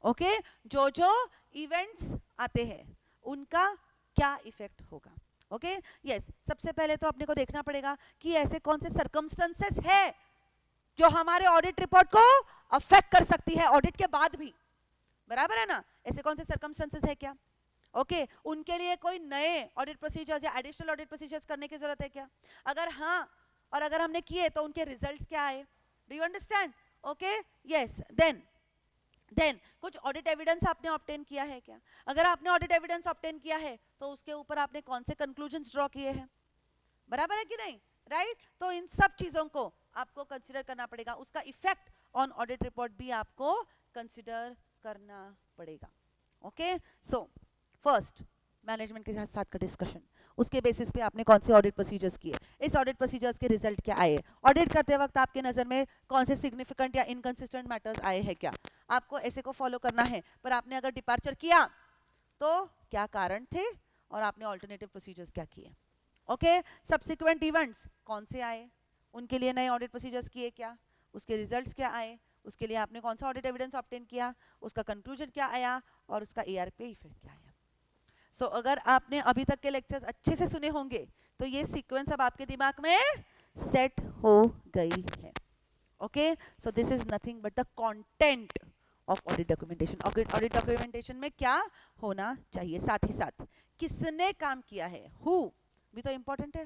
ओके, जो जो इवेंट्स आते हैं उनका क्या इफेक्ट होगा, ओके यस। सबसे पहले तो अपने को देखना पड़ेगा कि ऐसे कौन से सर्कमस्टेंसेस है जो हमारे ऑडिट रिपोर्ट को अफेक्ट कर सकती है ऑडिट के बाद भी, बराबर है ना? ऐसे कौन से सर्कमस्टेंसेस है क्या, ओके उनके लिए कोई नए ऑडिट प्रोसीजर्स या एडिशनल ऑडिट प्रोसीजर्स करने की जरूरत है क्या, अगर हाँ और अगर हमने किए तो उनके रिजल्ट्स क्या आए, do you understand? Okay yes. Then कुछ ऑडिट एविडेंस आपने ऑब्टेन किया है क्या, अगर आपने ऑडिट एविडेंस ऑब्टेन किया है तो उसके ऊपर आपने कौन से कंक्लूजन्स ड्रॉ किए हैं, बराबर है कि नहीं? राइट, तो इन सब चीजों को आपको कंसीडर करना पड़ेगा, उसका इफेक्ट ऑन ऑडिट रिपोर्ट भी आपको कंसीडर करना पड़ेगा। ओके सो फर्स्ट मैनेजमेंट के साथ का डिस्कशन, उसके बेसिस पे आपने कौन से ऑडिट प्रोसीजर्स किए, इस ऑडिट प्रोसीजर्स के रिजल्ट क्या आए, ऑडिट करते वक्त आपके नजर में कौन से सिग्निफिकेंट या इनकंसिस्टेंट मैटर्स आए हैं क्या, आपको ऐसे को फॉलो करना है, पर आपने अगर डिपार्चर किया तो क्या कारण थे और आपने ऑल्टरनेटिव प्रोसीजर्स क्या किए। ओके सब्सिक्वेंट इवेंट्स कौन से आए, उनके लिए नए ऑडिट प्रोसीजर्स किए क्या, उसके रिजल्ट्स क्या आए, उसके लिए आपने कौन सा ऑडिट एविडेंस ऑब्टेन किया, उसका कंक्लूजन क्या आया और उसका एआरपी इफेक्ट क्या आया। सो अगर आपने अभी तक के लेक्चर्स अच्छे से सुने होंगे तो ये सीक्वेंस अब आपके दिमाग में सेट हो गई है। Okay so this is nothing but the content of audit documentation. Audit documentation में क्या होना चाहिए, साथ ही साथ किसने काम किया है, हु भी तो इंपॉर्टेंट है,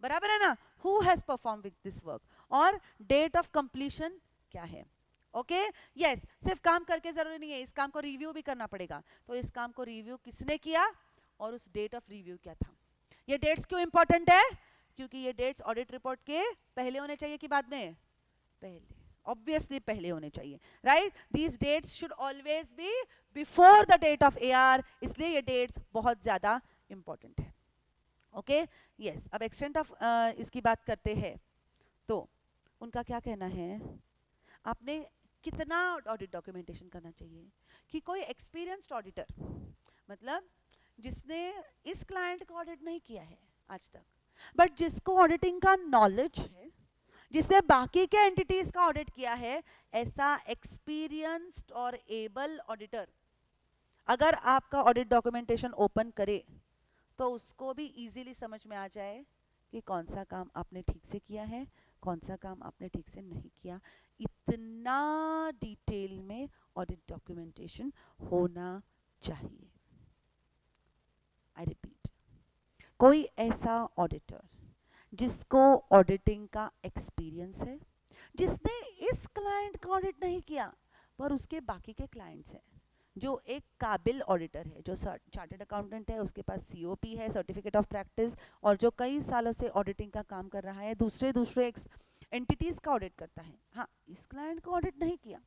बराबर है ना, who has perform with this work, और डेट ऑफ कंप्लीशन क्या है। ओके यस, सिर्फ काम करके जरूरी नहीं है, इस काम को रिव्यू भी करना पड़ेगा, तो इस काम को रिव्यू किसने किया और उस डेट ऑफ रिव्यू क्या था। ये डेट्स क्यों इंपॉर्टेंट है, क्योंकि ये डेट्स ऑडिट रिपोर्ट के पहले होने चाहिए कि बाद में, पहले, ऑब्वियसली पहले होने चाहिए, right? These dates should always be before the date of AR, इसलिए ये डेट्स बहुत ज़्यादा इंपॉर्टेंट है। Okay, yes. अब एक्सटेंट ऑफ इसकी बात करते हैं तो उनका क्या कहना है, आपने कितना ऑडिट डॉक्यूमेंटेशन करना चाहिए कि कोई एक्सपीरियंस्ड ऑडिटर, मतलब जिसने इस क्लाइंट का ऑडिट नहीं किया है आज तक, बट जिसको ऑडिटिंग का नॉलेज है, जिसने बाकी के एंटिटीज का ऑडिट किया है, ऐसा एक्सपीरियंस्ड और एबल ऑडिटर अगर आपका ऑडिट डॉक्यूमेंटेशन ओपन करे तो उसको भी इजीली समझ में आ जाए कि कौन सा काम आपने ठीक से किया है, कौन सा काम आपने ठीक से नहीं किया। इतना डिटेल में ऑडिट डॉक्यूमेंटेशन होना चाहिए। आई रिपीट, कोई ऐसा ऑडिटर जिसको ऑडिटिंग का एक्सपीरियंस है, जिसने इस क्लाइंट का ऑडिट नहीं किया पर उसके बाकी के क्लाइंट्स हैं, जो एक काबिल ऑडिटर है, जो चार्टर्ड अकाउंटेंट है, उसके पास COP है, सर्टिफिकेट ऑफ प्रैक्टिस, और जो कई सालों से ऑडिटिंग का काम कर रहा है, दूसरे एंटिटीज का ऑडिट करता है। हाँ, इस क्लाइंट को ऑडिट नहीं किया,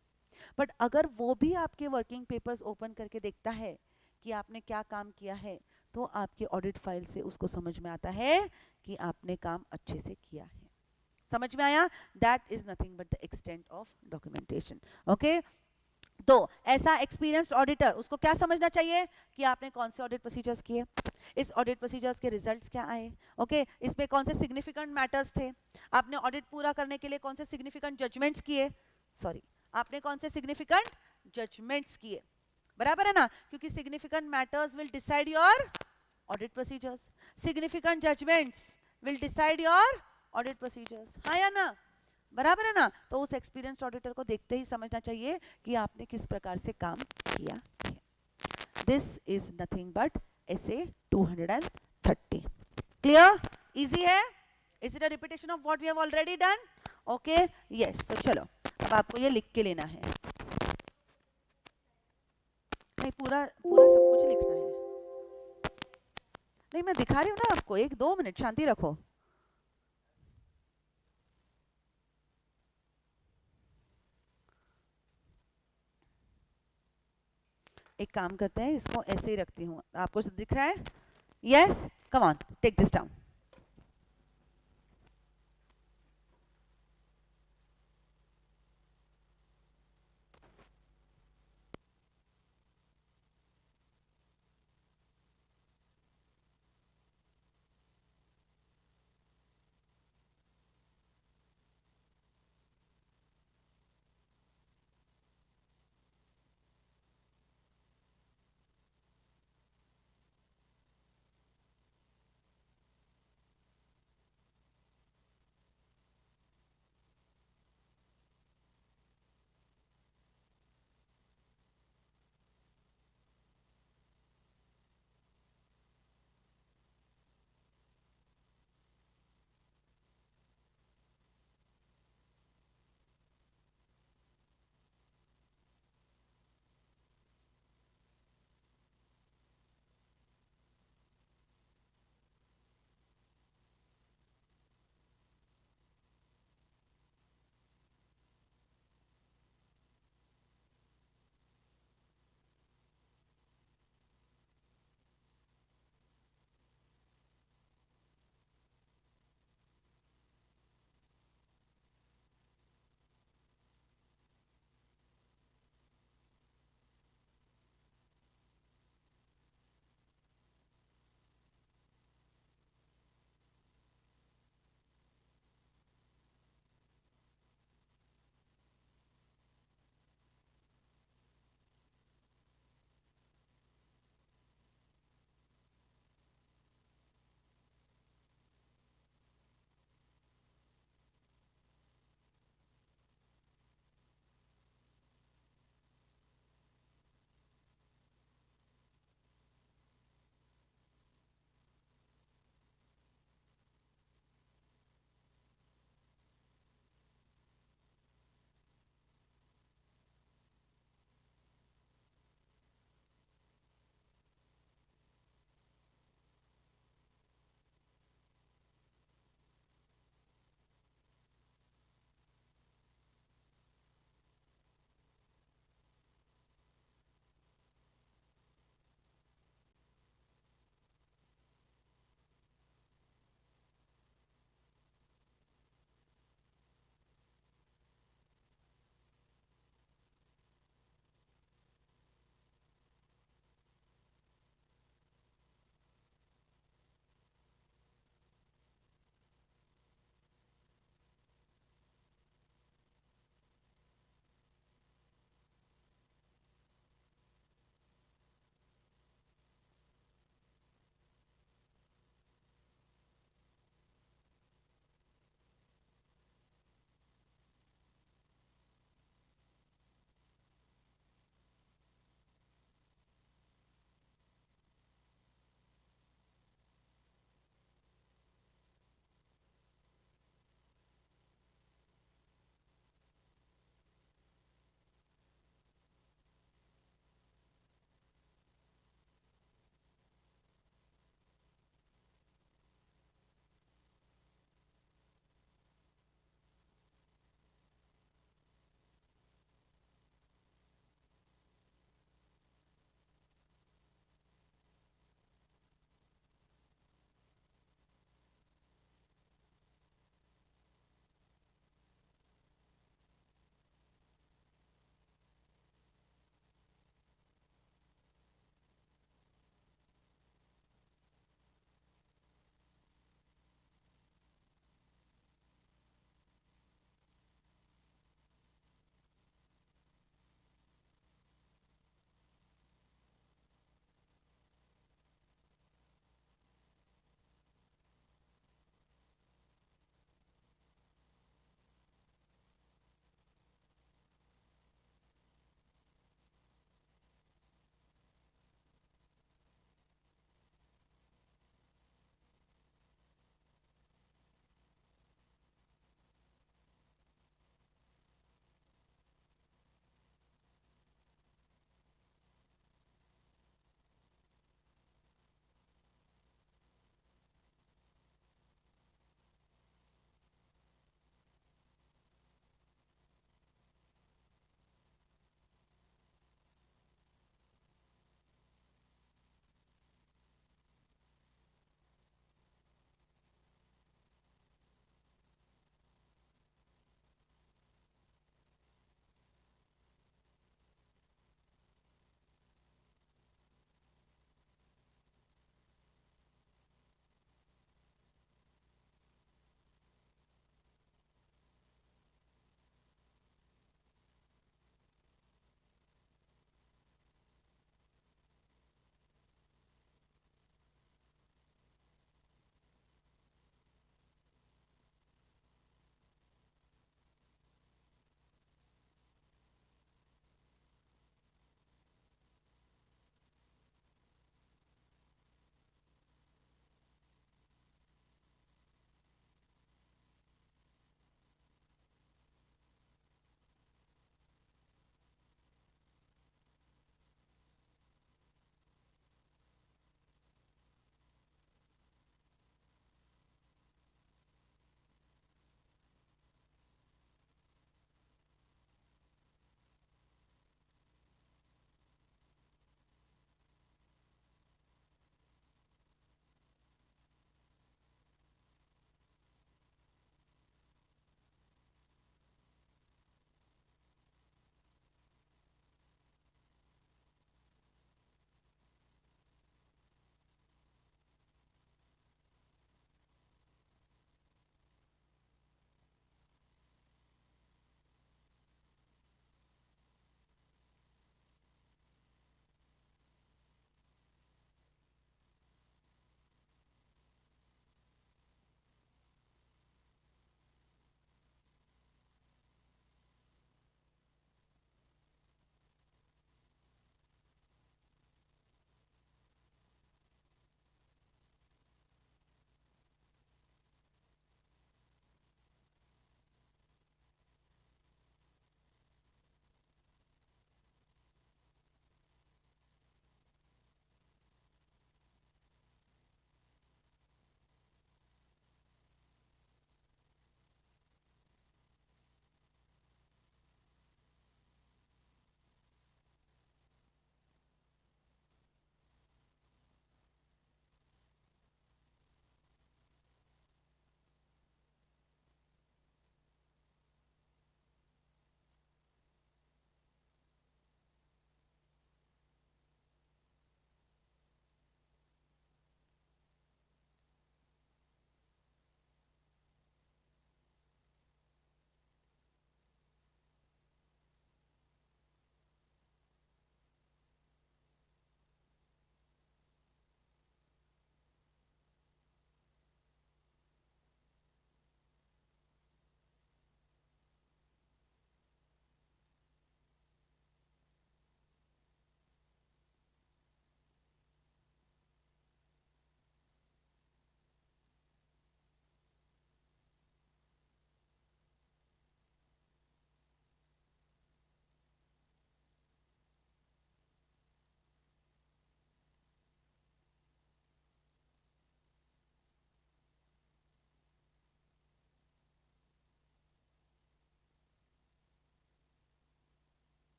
बट अगर वो भी आपके वर्किंग पेपर्स ओपन करके देखता है कि आपने क्या काम किया है, तो आपके ऑडिट फाइल से उसको समझ में आता है कि आपने काम अच्छे से किया है। समझ में आया? That is nothing but the extent of documentation. Okay, तो ऐसा एक्सपीरियंस्ड ऑडिटर, उसको क्या समझना चाहिए कि आपने कौन से ऑडिट प्रोसीजर्स किए, इस ऑडिट प्रोसीजर्स के रिजल्ट्स क्या आए, ओके, इसमें कौन से सिग्निफिकेंट मैटर्स थे, आपने ऑडिट पूरा करने के लिए कौन से सिग्निफिकेंट जजमेंट्स किए, आपने कौन से सिग्निफिकेंट जजमेंट्स किए, बराबर है ना? क्योंकि significant matters will decide your audit procedures, significant judgments will decide your audit procedures, हाँ या ना? बराबर है ना? तो उस एक्सपीरियंस्ड ऑडिटर को देखते ही समझना चाहिए कि आपने किस प्रकार से काम किया है। This is nothing but SA 230। Clear? Easy है? Is it a repetition of what we have already done? Okay, yes. तो चलो, अब आपको ये लिख के लेना है, नहीं पूरा पूरा सब कुछ लिखना है। नहीं, मैं दिखा रही हूँ ना आपको, 1-2 मिनट शांति रखो। एक काम करते हैं, इसको ऐसे ही रखती हूँ, आपको दिख रहा है? Yes, come on, take this down.